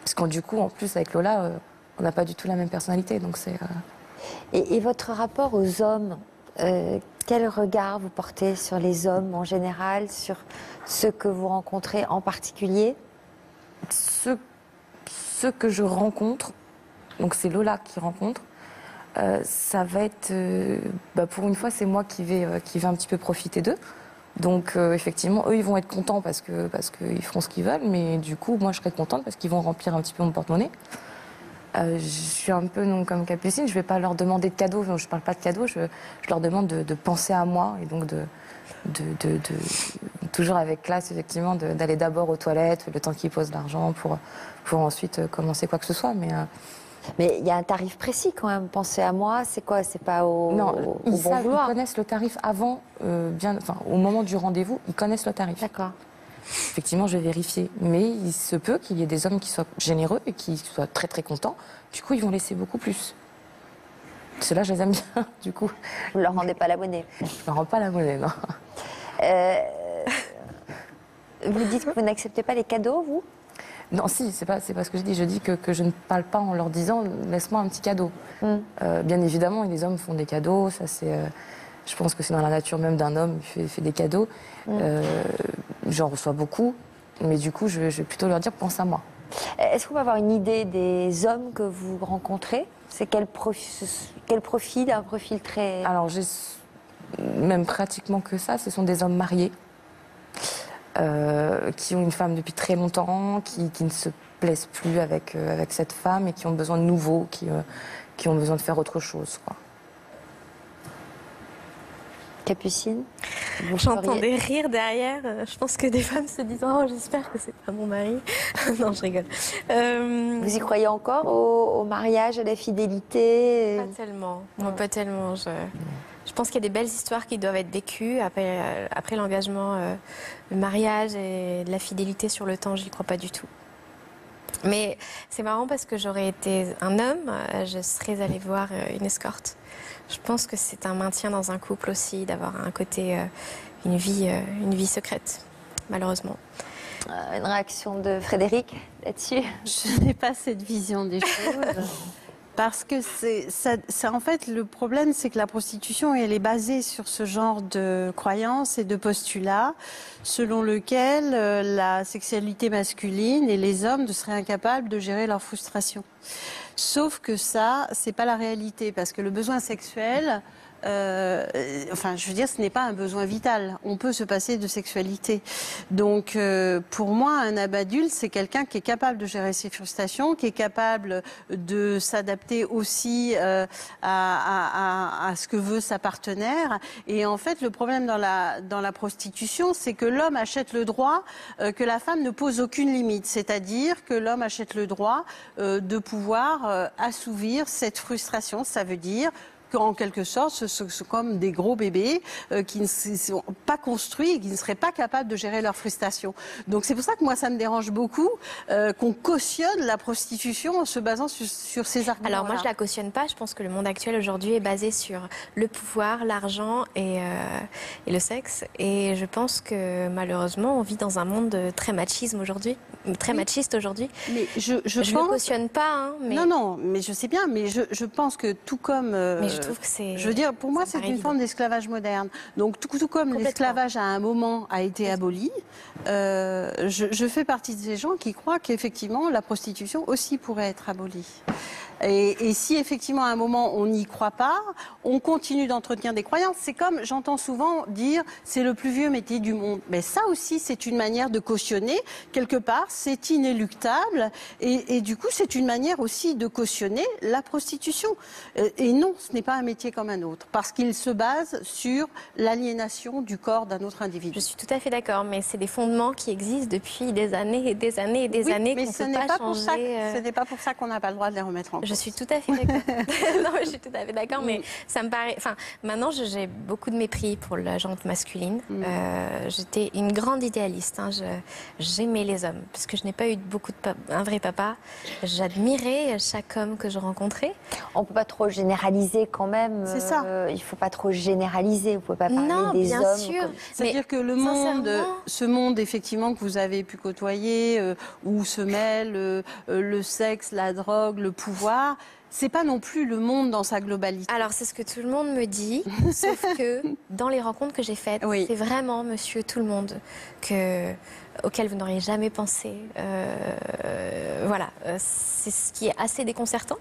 Parce que du coup, en plus, avec Lola, on n'a pas du tout la même personnalité. Donc Et votre rapport aux hommes, quel regard vous portez sur les hommes en général, sur ceux que vous rencontrez en particulier? Ceux que je rencontre, donc c'est Lola qui rencontre, ça va être, pour une fois, c'est moi qui vais un petit peu profiter d'eux. Donc effectivement, eux, ils vont être contents parce qu'ils feront ce qu'ils veulent, mais du coup, moi, je serai contente parce qu'ils vont remplir un petit peu mon porte-monnaie. Je suis un peu comme Capucine, je ne vais pas leur demander de cadeaux, je ne parle pas de cadeaux, je leur demande de penser à moi et donc toujours avec classe, effectivement, d'aller d'abord aux toilettes, le temps qu'ils posent l'argent pour ensuite commencer quoi que ce soit. Mais il y a un tarif précis quand même, pensez à moi, c'est quoi? C'est pas Non, au bon vouloir? Ils connaissent le tarif avant, au moment du rendez-vous, ils connaissent le tarif. D'accord. Effectivement, je vais vérifier. Mais il se peut qu'il y ait des hommes qui soient généreux et qui soient très très contents. Du coup, ils vont laisser beaucoup plus. Ceux-là, je les aime bien, du coup. Vous ne leur rendez pas la monnaie? Je ne leur rends pas la monnaie, non. Vous dites que vous n'acceptez pas les cadeaux, vous? Non, si, c'est pas ce que je dis. Je dis que je ne parle pas en leur disant « laisse-moi un petit cadeau ». Bien évidemment, les hommes font des cadeaux, ça c'est... je pense que c'est dans la nature même d'un homme, il fait des cadeaux. J'en reçois beaucoup, mais du coup, je vais plutôt leur dire « pense à moi ». Est-ce qu'on peut avoir une idée des hommes que vous rencontrez? C'est quel profil? Un profil très... Alors, j'ai même pratiquement que ça. Ce sont des hommes mariés qui ont une femme depuis très longtemps, qui ne se plaisent plus avec cette femme et qui ont besoin de nouveau, qui ont besoin de faire autre chose, quoi. Capucine? J'entends des rires derrière. Je pense que des femmes se disent « Oh, j'espère que c'est pas mon mari. » Non, je rigole. Vous y croyez encore au mariage, à la fidélité? Pas tellement. Moi, pas tellement. Je pense qu'il y a des belles histoires qui doivent être vécues après l'engagement, le mariage et la fidélité sur le temps. J'y crois pas du tout. Mais c'est marrant parce que j'aurais été un homme, je serais allée voir une escorte. Je pense que c'est un maintien dans un couple aussi, d'avoir un côté, une vie secrète, malheureusement. Une réaction de Frédéric là-dessus? Je n'ai pas cette vision des choses. Parce que en fait, le problème, c'est que la prostitution, elle est basée sur ce genre de croyances et de postulats selon lequel la sexualité masculine et les hommes seraient incapables de gérer leur frustration. Sauf que ça, c'est pas la réalité, parce que le besoin sexuel, je veux dire, ce n'est pas un besoin vital. On peut se passer de sexualité. Donc, pour moi, un homme adulte, c'est quelqu'un qui est capable de gérer ses frustrations, qui est capable de s'adapter aussi à ce que veut sa partenaire. Et en fait, le problème dans la prostitution, c'est que l'homme achète le droit que la femme ne pose aucune limite. C'est-à-dire que l'homme achète le droit de pouvoir assouvir cette frustration. Ça veut dire en quelque sorte, ce sont comme des gros bébés qui ne sont pas construits et qui ne seraient pas capables de gérer leur frustration. Donc c'est pour ça que moi, ça me dérange beaucoup qu'on cautionne la prostitution en se basant sur ces arguments. Alors moi, je la cautionne pas. Je pense que le monde actuel aujourd'hui est basé sur le pouvoir, l'argent et le sexe. Et je pense que malheureusement, on vit dans un monde très machisme aujourd'hui, très machiste aujourd'hui. Mais je ne cautionne pas. Hein, mais... Non, mais je sais bien. Mais je pense que tout comme mais je trouve que c'est... Je veux dire, pour moi, c'est une forme d'esclavage moderne. Donc, tout comme l'esclavage, à un moment, a été aboli, je fais partie de ces gens qui croient qu'effectivement, la prostitution aussi pourrait être abolie. Et si effectivement à un moment on n'y croit pas, on continue d'entretenir des croyances. C'est comme j'entends souvent dire c'est le plus vieux métier du monde. Mais ça aussi c'est une manière de cautionner quelque part, c'est inéluctable et du coup c'est une manière aussi de cautionner la prostitution. Et non, ce n'est pas un métier comme un autre parce qu'il se base sur l'aliénation du corps d'un autre individu. Je suis tout à fait d'accord, mais c'est des fondements qui existent depuis des années et des années et des années qu'on ne peut pas changer. Ce n'est pas pour ça qu'on n'a pas le droit de les remettre en cause. Je suis tout à fait d'accord. Non, je suis tout à fait d'accord, mais ça me paraît. Enfin, maintenant, j'ai beaucoup de mépris pour la gente masculine. J'étais une grande idéaliste. Hein. J'aimais les hommes parce que je n'ai pas eu un vrai papa. J'admirais chaque homme que je rencontrais. On ne peut pas trop généraliser quand même. C'est ça. Il ne faut pas trop généraliser. Vous ne pouvez pas parler des bien hommes. Sûr. C'est-à-dire que le monde, ce monde effectivement que vous avez pu côtoyer, où se mêlent le sexe, la drogue, le pouvoir. C'est pas non plus le monde dans sa globalité. Alors c'est ce que tout le monde me dit, sauf que dans les rencontres que j'ai faites, c'est vraiment monsieur tout le monde auquel vous n'auriez jamais pensé. Voilà, c'est ce qui est assez déconcertant,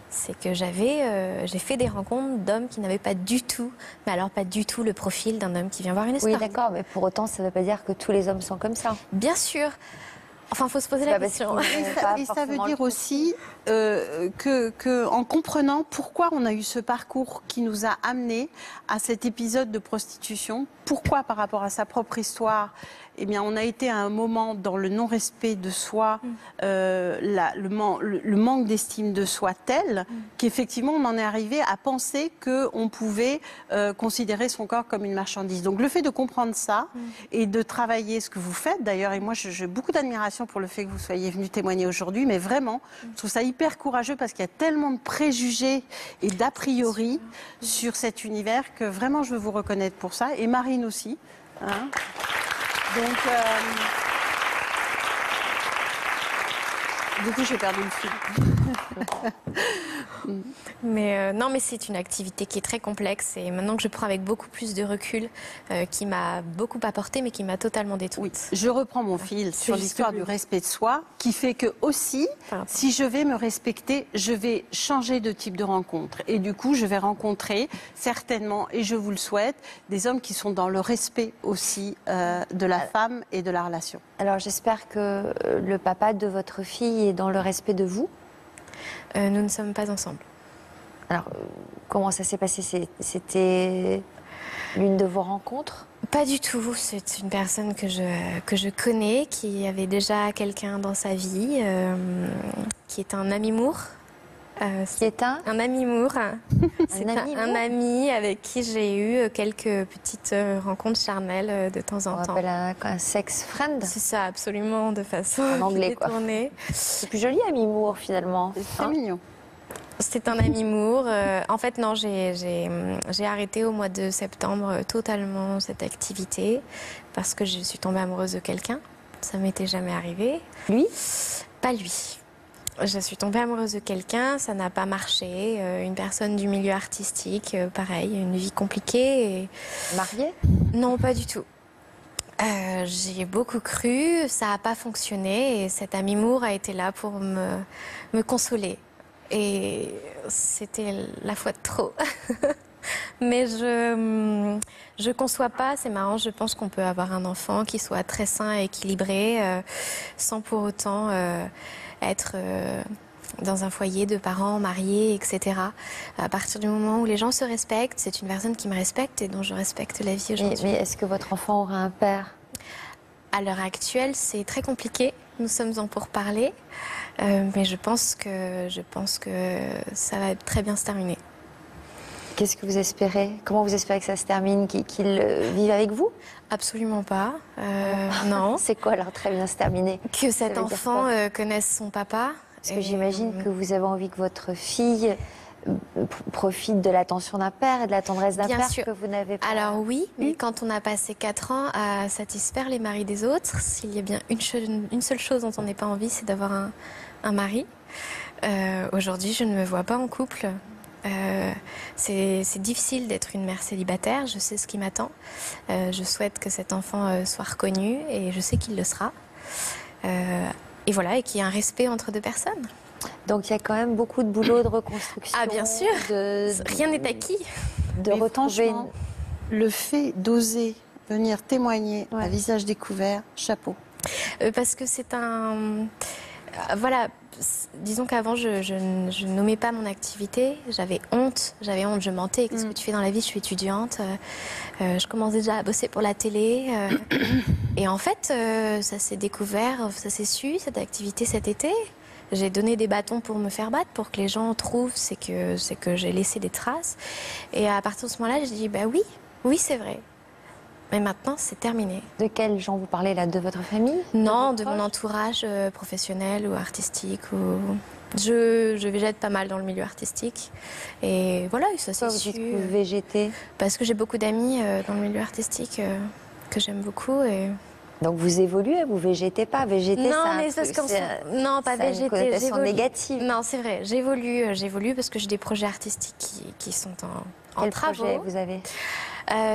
c'est que j'ai fait des rencontres d'hommes qui n'avaient pas du tout, mais alors pas du tout le profil d'un homme qui vient voir une escorte. Oui, d'accord, mais pour autant ça ne veut pas dire que tous les hommes sont comme ça. Bien sûr. Enfin, il faut se poser la question. Et ça veut dire aussi que en comprenant pourquoi on a eu ce parcours qui nous a amenés à cet épisode de prostitution, pourquoi par rapport à sa propre histoire, eh bien, on a été à un moment dans le non-respect de soi, le manque d'estime de soi tel qu'effectivement on en est arrivé à penser qu'on pouvait considérer son corps comme une marchandise. Donc le fait de comprendre ça et de travailler ce que vous faites, d'ailleurs, et moi j'ai beaucoup d'admiration pour le fait que vous soyez venu témoigner aujourd'hui, mais vraiment, je trouve ça hyper courageux parce qu'il y a tellement de préjugés et d'a priori sur cet univers que vraiment je veux vous reconnaître pour ça, et Marine aussi. Hein. Donc, du coup, j'ai perdu le fil. Mais non, mais c'est une activité qui est très complexe et maintenant que je prends avec beaucoup plus de recul, qui m'a beaucoup apporté, mais qui m'a totalement détruite. Oui, je reprends mon fil sur l'histoire du respect de soi, qui fait que aussi, si je vais me respecter, je vais changer de type de rencontre. Et du coup, je vais rencontrer certainement, et je vous le souhaite, des hommes qui sont dans le respect aussi de la femme et de la relation. Alors j'espère que le papa de votre fille est dans le respect de vous. Nous ne sommes pas ensemble. Alors, comment ça s'est passé? C'était l'une de vos rencontres? Pas du tout. C'est une personne que je connais, qui avait déjà quelqu'un dans sa vie, qui est un ami-mour. Qui est un ami-mour. C'est ami-mour un ami avec qui j'ai eu quelques petites rencontres charnelles de temps en On temps. appelle un sex friend. C'est ça, absolument, de façon En anglais, quoi. détournée. C'est plus joli, ami-mour, finalement. C'est mignon. C'est un ami-mour. En fait, non, j'ai arrêté au mois de septembre totalement cette activité parce que je suis tombée amoureuse de quelqu'un. Ça m'était jamais arrivé. Lui? Pas lui. Je suis tombée amoureuse de quelqu'un, ça n'a pas marché. Une personne du milieu artistique, pareil, une vie compliquée. Et... Marié? Non, pas du tout. J'y ai beaucoup cru, ça n'a pas fonctionné et cet ami-mour a été là pour me consoler. Et c'était la fois de trop. Mais je conçois pas, c'est marrant, je pense qu'on peut avoir un enfant qui soit très sain et équilibré sans pour autant être dans un foyer de parents mariés, etc. À partir du moment où les gens se respectent, c'est une personne qui me respecte et dont je respecte la vie aujourd'hui. Mais est-ce que votre enfant aura un père? À l'heure actuelle, c'est très compliqué. Nous sommes en pourparlers, mais je pense que ça va très bien se terminer. Qu'est-ce que vous espérez? Comment vous espérez que ça se termine? Qu'il vive avec vous? Absolument pas. Non. C'est quoi alors très bien se terminer? Que cet veut dire enfant quoi connaisse son papa. Parce que j'imagine que vous avez envie que votre fille profite de l'attention d'un père et de la tendresse d'un Bien père sûr. que vous n'avez pas. Alors oui, mais quand on a passé 4 ans à satisfaire les maris des autres, s'il y a bien une seule chose dont on n'ait pas envie, c'est d'avoir un mari. Aujourd'hui, je ne me vois pas en couple. C'est difficile d'être une mère célibataire, je sais ce qui m'attend. Je souhaite que cet enfant soit reconnu et je sais qu'il le sera. Et voilà, et qu'il y ait un respect entre deux personnes. Donc il y a quand même beaucoup de boulot de reconstruction. Ah bien sûr, rien n'est acquis. De Mais retrouver franchement, le fait d'oser venir témoigner Ouais. à visage découvert, chapeau. Parce que c'est un... Voilà, disons qu'avant, je ne nommais pas mon activité. J'avais honte, je mentais. Qu'est-ce que tu fais dans la vie? Je suis étudiante. Je commence déjà à bosser pour la télé. Et en fait, ça s'est découvert, ça s'est su, cette activité cet été. J'ai donné des bâtons pour me faire battre, pour que les gens trouvent c'est que j'ai laissé des traces. Et à partir de ce moment-là, j'ai dit, bah oui, c'est vrai. Mais maintenant, c'est terminé. De quels gens vous parlez là? De votre famille? Non, vos de mon proches entourage professionnel ou artistique. Je végète pas mal dans le milieu artistique. Et voilà, ça Pourquoi s'est vous dites su. que vous végétez? Parce que j'ai beaucoup d'amis dans le milieu artistique que j'aime beaucoup. Et... Donc vous évoluez, vous végétez pas. Végéter, Non, mais parce qu'on non, pas ça a une végéter. connotation j'évolue. négative. Non, c'est vrai. J'évolue parce que j'ai des projets artistiques qui sont en Quel travaux. projet vous avez?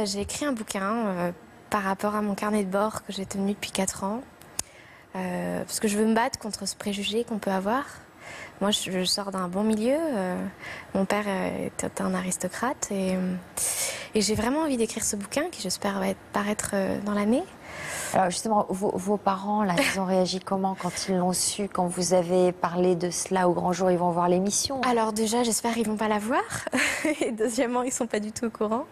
J'ai écrit un bouquin par rapport à mon carnet de bord que j'ai tenu depuis 4 ans. Parce que je veux me battre contre ce préjugé qu'on peut avoir. Moi, je sors d'un bon milieu. Mon père était un aristocrate. Et j'ai vraiment envie d'écrire ce bouquin qui, j'espère, va paraître dans l'année. Alors justement, vos parents, là, ils ont réagi comment quand ils l'ont su, quand vous avez parlé de cela au grand jour? Ils vont voir l'émission. Alors déjà, j'espère qu'ils vont pas la voir. Et deuxièmement, ils sont pas du tout au courant.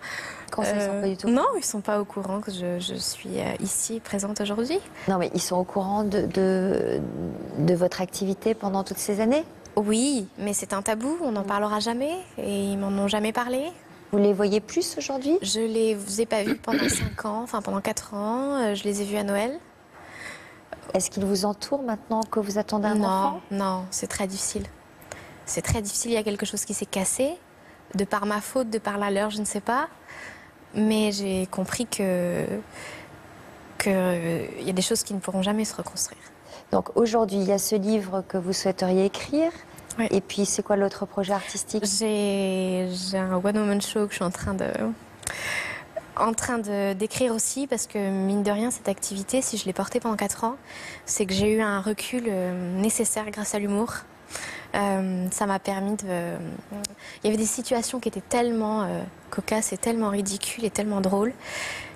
Quand ils sont pas du tout. Non, ils sont pas au courant que je suis ici, présente aujourd'hui. Non, mais ils sont au courant de votre activité pendant toutes ces années? Oui, mais c'est un tabou, on n'en parlera jamais. Et ils m'en ont jamais parlé. Vous les voyez plus aujourd'hui? Je les ai pas vus pendant 5 ans, enfin pendant 4 ans. Je les ai vus à Noël. Est-ce qu'ils vous entourent maintenant que vous attendez un enfant? Non, c'est très difficile. C'est très difficile, il y a quelque chose qui s'est cassé. De par ma faute, de par la leur, je ne sais pas. Mais j'ai compris que il y a des choses qui ne pourront jamais se reconstruire. Donc aujourd'hui, il y a ce livre que vous souhaiteriez écrire. Oui. Et puis, c'est quoi l'autre projet artistique? J'ai un one-woman show que je suis en train d'écrire aussi, parce que mine de rien, cette activité, si je l'ai portée pendant 4 ans, c'est que j'ai eu un recul nécessaire grâce à l'humour. Ça m'a permis de... Il y avait des situations qui étaient tellement cocasses et tellement ridicules et tellement drôles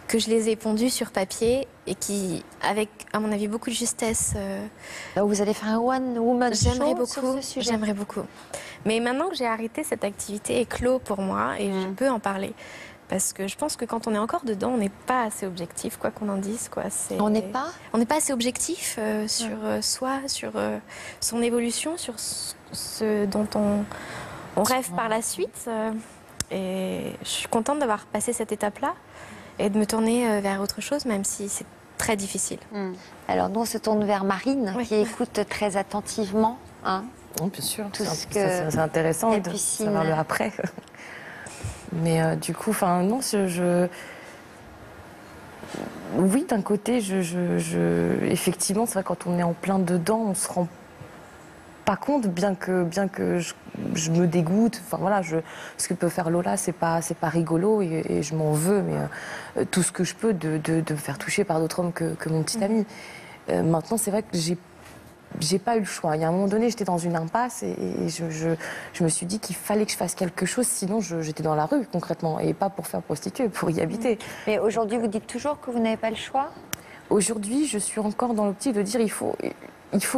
que je les ai pondues sur papier et qui, avec, à mon avis, beaucoup de justesse... Donc, vous allez faire un one-woman show sur ce sujet? J'aimerais beaucoup. Mais maintenant que j'ai arrêté cette activité est clos pour moi et je peux en parler. Parce que je pense que quand on est encore dedans, on n'est pas assez objectif, quoi qu'on en dise. Quoi. On n'est pas On n'est pas assez objectif sur soi, sur son évolution, sur ce dont on rêve par la suite. Et je suis contente d'avoir passé cette étape-là et de me tourner vers autre chose, même si c'est très difficile. Alors nous, on se tourne vers Marine, Oui. qui écoute très attentivement. Hein, Non, bien sûr, Tout ce que c'est intéressant de Capucine- savoir le après. Mais du coup, enfin non, oui, d'un côté, effectivement, c'est vrai quand on est en plein dedans, on se rend pas compte, bien que je me dégoûte. Enfin voilà, ce que peut faire Lola, c'est pas rigolo et je m'en veux, mais tout ce que je peux de me faire toucher par d'autres hommes que mon petit ami. Maintenant, c'est vrai que j'ai pas eu le choix. Il y a un moment donné, j'étais dans une impasse et je me suis dit qu'il fallait que je fasse quelque chose, sinon j'étais dans la rue concrètement, et pas pour faire prostituée, pour y habiter. Mais aujourd'hui, vous dites toujours que vous n'avez pas le choix? Aujourd'hui, je suis encore dans l'optique de dire il faut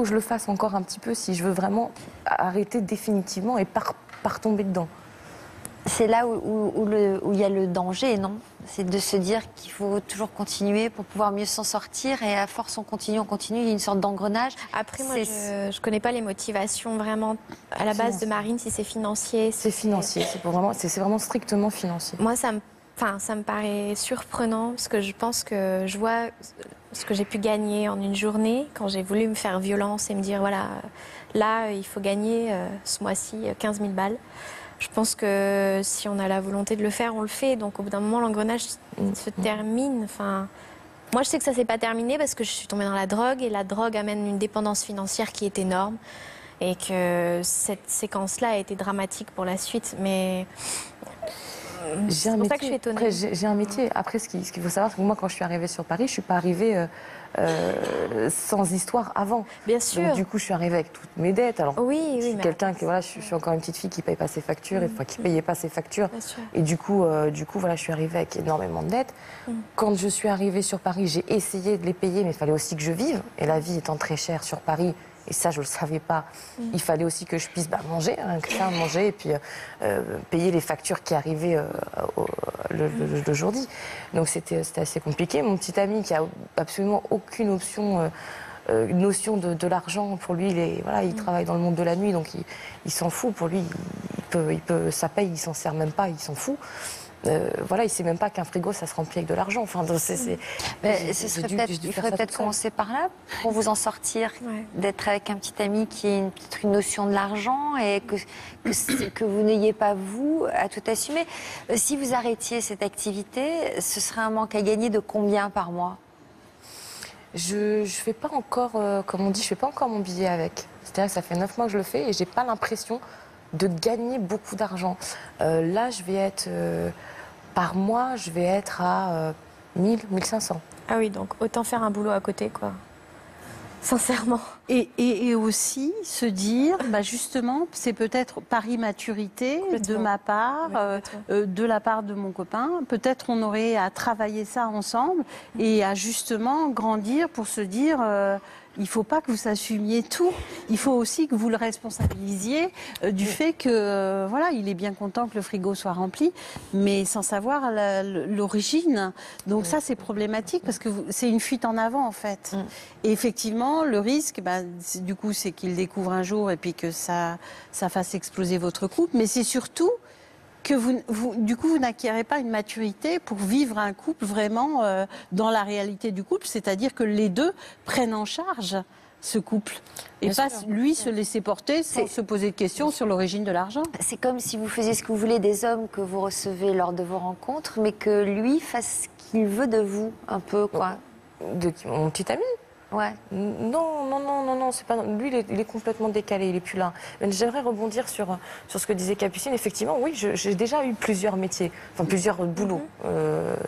que je le fasse encore un petit peu si je veux vraiment arrêter définitivement et pas retomber dedans. C'est là où il y a le danger, non? C'est de se dire qu'il faut toujours continuer pour pouvoir mieux s'en sortir, et à force on continue, il y a une sorte d'engrenage. Après, moi, je ne connais pas les motivations vraiment à la base de Marine, si c'est financier. C'est financier, c'est vraiment strictement financier. Moi, ça me paraît surprenant parce que je pense que je vois ce que j'ai pu gagner en une journée quand j'ai voulu me faire violence et me dire voilà, là, il faut gagner ce mois-ci 15 000 balles. Je pense que si on a la volonté de le faire, on le fait. Donc au bout d'un moment, l'engrenage se termine. Enfin, moi, je sais que ça ne s'est pas terminé parce que je suis tombée dans la drogue et la drogue amène une dépendance financière qui est énorme et que cette séquence-là a été dramatique pour la suite. Mais c'est pour ça que je suis étonnée. Après, j'ai un métier. Après, ce qu'il faut savoir, c'est que moi, quand je suis arrivée sur Paris, je ne suis pas arrivée sans histoire avant. Bien sûr. Donc, du coup, je suis arrivée avec toutes mes dettes. Alors, Oui, je suis mais quelqu'un qui, voilà, je suis encore une petite fille qui ne paye pas ses factures, qui ne payait pas ses factures. Bien sûr. Et du coup, voilà, je suis arrivée avec énormément de dettes. Quand je suis arrivée sur Paris, j'ai essayé de les payer, mais il fallait aussi que je vive. Et la vie étant très chère sur Paris, et ça, je ne le savais pas. Il fallait aussi que je puisse manger, que ça, manger, et puis payer les factures qui arrivaient le jour dit. Donc c'était assez compliqué. Mon petit ami qui a absolument aucune notion de l'argent, pour lui, il travaille dans le monde de la nuit, donc il s'en fout. Pour lui, ça paye, il s'en sert même pas, il s'en fout. Voilà, il sait même pas qu'un frigo, ça se remplit avec de l'argent. Enfin, il faudrait peut-être commencer par là pour vous en sortir, d'être avec un petit ami qui ait peut-être une notion de l'argent et que vous n'ayez pas, vous, à tout assumer. Si vous arrêtiez cette activité, ce serait un manque à gagner de combien par mois? Je fais pas encore, comme on dit, je fais pas encore mon billet avec. C'est-à-dire que ça fait 9 mois que je le fais et j'ai pas l'impression de gagner beaucoup d'argent. Là, je vais être... par mois, je vais être à 1000, 1500. Ah oui, donc autant faire un boulot à côté, quoi. Sincèrement. Et aussi se dire, justement, c'est peut-être par immaturité de ma part, de la part de mon copain, peut-être on aurait à travailler ça ensemble et à justement grandir pour se dire... il ne faut pas que vous assumiez tout. Il faut aussi que vous le responsabilisiez du fait que, voilà, il est bien content que le frigo soit rempli, mais sans savoir l'origine. Donc ça, c'est problématique parce que c'est une fuite en avant, en fait. Et effectivement, le risque, du coup, c'est qu'il découvre un jour et puis que ça fasse exploser votre couple. Mais c'est surtout que vous n'acquérez pas une maturité pour vivre un couple vraiment dans la réalité du couple, c'est-à-dire que les deux prennent en charge ce couple et pas lui se laisser porter sans se poser de questions sur l'origine de l'argent. C'est comme si vous faisiez ce que vous voulez des hommes que vous recevez lors de vos rencontres, mais que lui fasse ce qu'il veut de vous, un peu, quoi. De mon petit ami? Ouais. Non, c'est pas. Lui, il est complètement décalé, il est plus là. J'aimerais rebondir sur ce que disait Capucine. Effectivement, oui, j'ai déjà eu plusieurs métiers, enfin plusieurs boulots,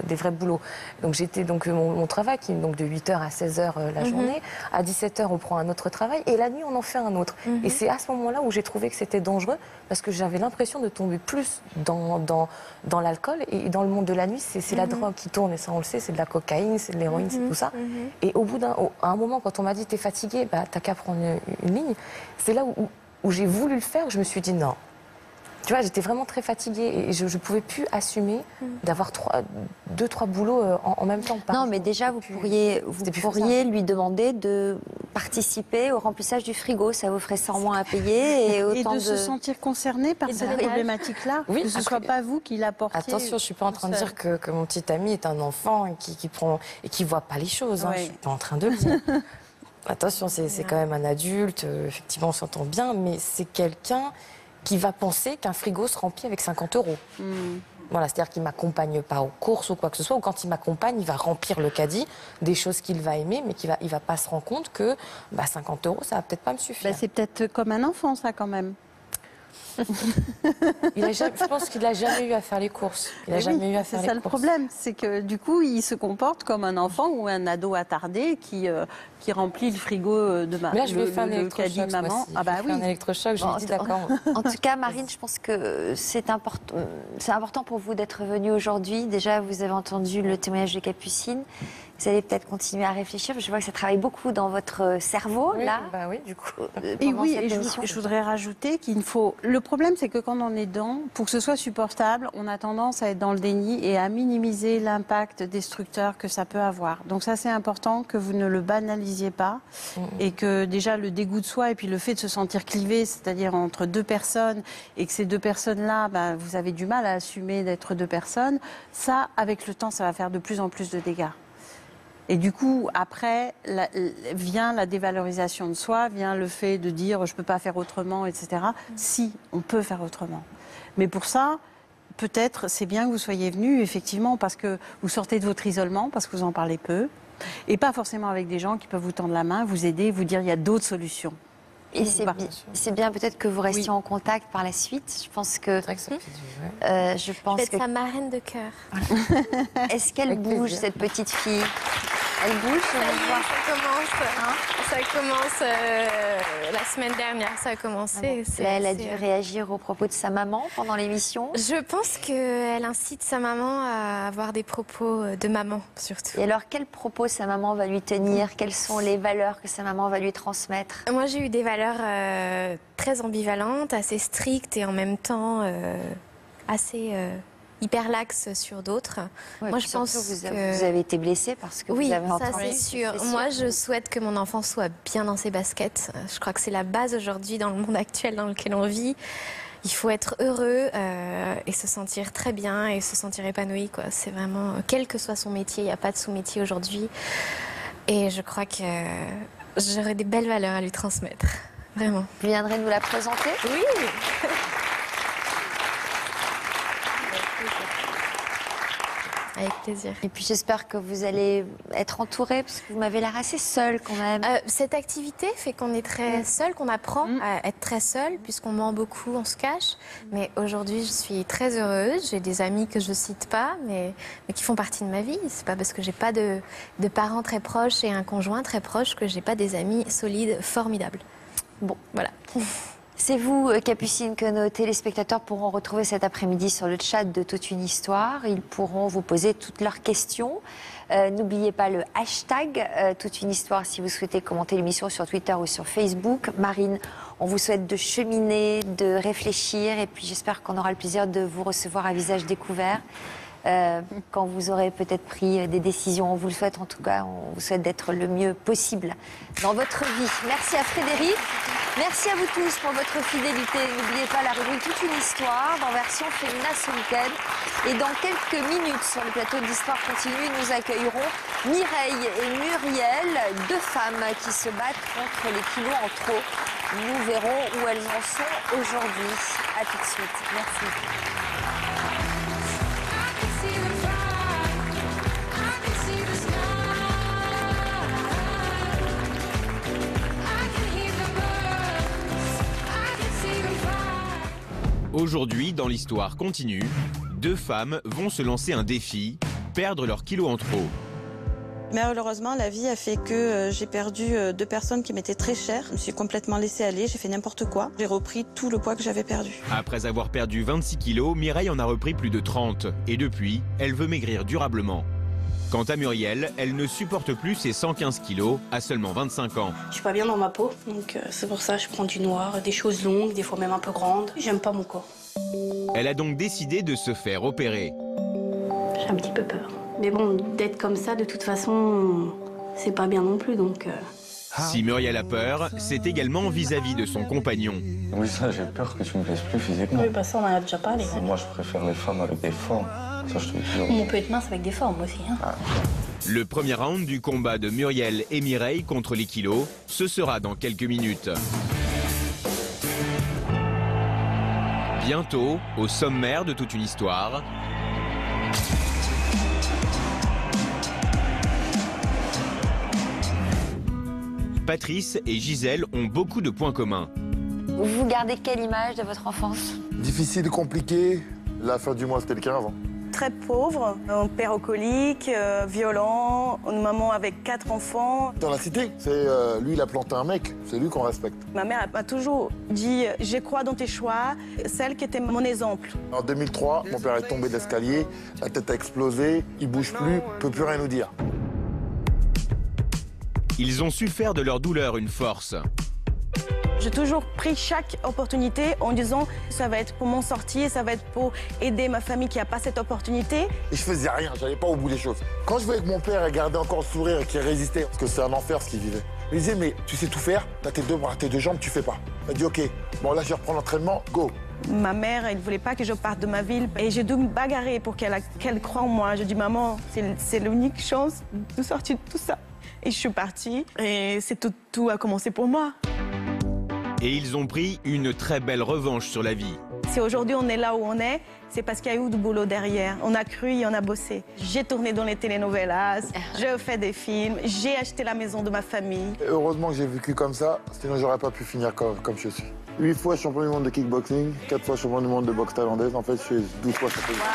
des vrais boulots. Donc j'étais mon travail qui est donc de 8h à 16h la journée. À 17h, on prend un autre travail et la nuit, on en fait un autre. Et c'est à ce moment-là où j'ai trouvé que c'était dangereux parce que j'avais l'impression de tomber plus dans l'alcool et dans le monde de la nuit, c'est la drogue qui tourne et ça on le sait, c'est de la cocaïne, c'est de l'héroïne, c'est tout ça. Et au bout à un moment, quand on m'a dit t'es fatiguée, t'as qu'à prendre une ligne. C'est là où j'ai voulu le faire, je me suis dit non, Tu vois, j'étais vraiment très fatiguée et je ne pouvais plus assumer d'avoir 2-3 boulots en même temps. Non, mais déjà, vous pourriez lui demander de participer au remplissage du frigo. Ça vous ferait 100 moins à payer. Et de se sentir concerné par cette problématique-là. Oui, que ce ne soit pas vous qui l'apportiez. Attention, je ne suis pas en train de dire que mon petit ami est un enfant qui prend et qui ne voit pas les choses. Hein. Je ne suis pas en train de le dire. Attention, c'est quand même un adulte. Effectivement, on s'entend bien, mais c'est quelqu'un qui va penser qu'un frigo se remplit avec 50 €. Voilà, c'est-à-dire qu'il ne m'accompagne pas aux courses ou quoi que ce soit, ou quand il m'accompagne, il va remplir le caddie des choses qu'il va aimer, mais il va pas se rendre compte que 50 €, ça va peut-être pas me suffire. C'est peut-être comme un enfant, ça, quand même. Je pense qu'il n'a jamais eu à faire les courses. C'est ça le problème, c'est que du coup, il se comporte comme un enfant ou un ado attardé qui remplit le frigo de maman. Mais là, je vais faire un électrochoc. Maman. Ah bah oui. Un électrochoc, je lui dis d'accord. En tout cas, Marine, je pense que c'est important pour vous d'être venue aujourd'hui. Déjà, vous avez entendu le témoignage de Capucine. Vous allez peut-être continuer à réfléchir, parce que je vois que ça travaille beaucoup dans votre cerveau, là. Bah oui, du coup. Et oui, et je voudrais rajouter qu'il faut... Le problème, c'est que quand on est dedans, pour que ce soit supportable, on a tendance à être dans le déni et à minimiser l'impact destructeur que ça peut avoir. Donc ça, c'est important que vous ne le banalisiez pas et que déjà le dégoût de soi et puis le fait de se sentir clivé, c'est-à-dire entre deux personnes, et que ces deux personnes-là, vous avez du mal à assumer d'être deux personnes, ça, avec le temps, ça va faire de plus en plus de dégâts. Et du coup, après, vient la dévalorisation de soi, vient le fait de dire je ne peux pas faire autrement, etc. Si, on peut faire autrement. Mais pour ça, peut-être, c'est bien que vous soyez venu, effectivement, parce que vous sortez de votre isolement, parce que vous en parlez peu, et pas forcément avec des gens qui peuvent vous tendre la main, vous aider, vous dire il y a d'autres solutions. Et c'est bien peut-être que vous restiez en contact par la suite. Je pense que... Je vais être sa marraine de cœur. Est-ce qu'elle bouge, cette petite fille? Elle bouge? Ça commence la semaine dernière, ça a commencé. Elle a dû réagir aux propos de sa maman pendant l'émission? Je pense qu'elle incite sa maman à avoir des propos de maman, surtout. Et alors, quels propos sa maman va lui tenir? Quelles sont les valeurs que sa maman va lui transmettre? Moi, j'ai eu des valeurs très ambivalentes, assez strictes et en même temps assez... hyper laxe sur d'autres. Ouais, moi, je pense que vous avez été blessée parce que vous avez entendu. Oui, ça c'est sûr. Moi, je souhaite que mon enfant soit bien dans ses baskets. Je crois que c'est la base aujourd'hui dans le monde actuel dans lequel on vit. Il faut être heureux et se sentir très bien et se sentir épanoui, quoi. C'est vraiment, quel que soit son métier, il n'y a pas de sous-métier aujourd'hui. Et je crois que j'aurai des belles valeurs à lui transmettre. Vraiment. Vous viendrez nous la présenter? Oui. Avec plaisir. Et puis j'espère que vous allez être entourée, parce que vous m'avez l'air assez seule quand même. Cette activité fait qu'on est très seul, qu'on apprend à être très seul, puisqu'on ment beaucoup, on se cache. Mais aujourd'hui, je suis très heureuse. J'ai des amis que je ne cite pas, mais qui font partie de ma vie. C'est pas parce que j'ai pas de parents très proches et un conjoint très proche que j'ai pas des amis solides, formidables. Bon, voilà. C'est vous, Capucine, que nos téléspectateurs pourront retrouver cet après-midi sur le chat de Toute une histoire. Ils pourront vous poser toutes leurs questions. N'oubliez pas le hashtag Toute une histoire si vous souhaitez commenter l'émission sur Twitter ou sur Facebook. Marine, on vous souhaite de cheminer, de réfléchir, et puis j'espère qu'on aura le plaisir de vous recevoir à visage découvert. Quand vous aurez peut-être pris des décisions. On vous le souhaite en tout cas, on vous souhaite d'être le mieux possible dans votre vie. Merci à Frédéric, merci à vous tous pour votre fidélité. N'oubliez pas la rubrique Toute une histoire en version Femina ce week-end. Et dans quelques minutes sur le plateau d'Histoire continue, nous accueillerons Mireille et Muriel, deux femmes qui se battent contre les kilos en trop. Nous verrons où elles en sont aujourd'hui. A tout de suite. Merci. Aujourd'hui, dans l'Histoire continue, deux femmes vont se lancer un défi, perdre leurs kilos en trop. Malheureusement, la vie a fait que j'ai perdu deux personnes qui m'étaient très chères. Je me suis complètement laissée aller, j'ai fait n'importe quoi. J'ai repris tout le poids que j'avais perdu. Après avoir perdu 26 kilos, Mireille en a repris plus de 30. Et depuis, elle veut maigrir durablement. Quant à Muriel, elle ne supporte plus ses 115 kilos à seulement 25 ans. Je suis pas bien dans ma peau, donc c'est pour ça que je prends du noir, des choses longues, des fois même un peu grandes. J'aime pas mon corps. Elle a donc décidé de se faire opérer. J'ai un petit peu peur. Mais bon, d'être comme ça, de toute façon, c'est pas bien non plus, donc... Si Muriel a peur, c'est également vis-à-vis de son compagnon. Oui, ça, j'ai peur que tu me plaises plus physiquement. Oui, bah ça, on en a déjà parlé. Moi, je préfère les femmes avec des formes. Ça, je te le dis. On peut être mince avec des formes aussi. Hein. Ah. Le premier round du combat de Muriel et Mireille contre les kilos, ce sera dans quelques minutes. Bientôt, au sommaire de toute une histoire, Patrice et Gisèle ont beaucoup de points communs. Vous gardez quelle image de votre enfance? Difficile, compliqué. La fin du mois, c'était le 15. Très pauvre, un père alcoolique, violent, une maman avec 4 enfants. Dans la cité, c'est lui, il a planté un mec. C'est lui qu'on respecte. Ma mère m'a toujours dit « Je crois dans tes choix », celle qui était mon exemple. En 2003, mon père est tombé de l'escalier, la tête a explosé, il bouge plus, peut plus rien nous dire. Ils ont su faire de leur douleur une force. J'ai toujours pris chaque opportunité en disant « ça va être pour m'en sortir, ça va être pour aider ma famille qui n'a pas cette opportunité ». Et je faisais rien, j'allais pas au bout des choses. Quand je voyais que mon père gardait encore le sourire et qu'il résistait, parce que c'est un enfer ce qu'il vivait, il disait « mais tu sais tout faire, t'as tes 2 bras, tes 2 jambes, tu fais pas ». Il m'a dit « ok, bon là je vais reprendre l'entraînement, go ». Ma mère, elle ne voulait pas que je parte de ma ville et j'ai dû me bagarrer pour qu'elle croie en moi. Je dis « maman, c'est l'unique chance de sortir de tout ça ». Et je suis partie et tout a commencé pour moi. Et ils ont pris une très belle revanche sur la vie. Si aujourd'hui on est là où on est, c'est parce qu'il y a eu du boulot derrière. On a cru et on a bossé. J'ai tourné dans les telenovelas, j'ai fait des films, j'ai acheté la maison de ma famille. Et heureusement que j'ai vécu comme ça, sinon j'aurais pas pu finir comme je suis. 8 fois champion du monde de kickboxing, 4 fois champion du monde de boxe thaïlandaise. En fait, je suis 12 fois champion du monde.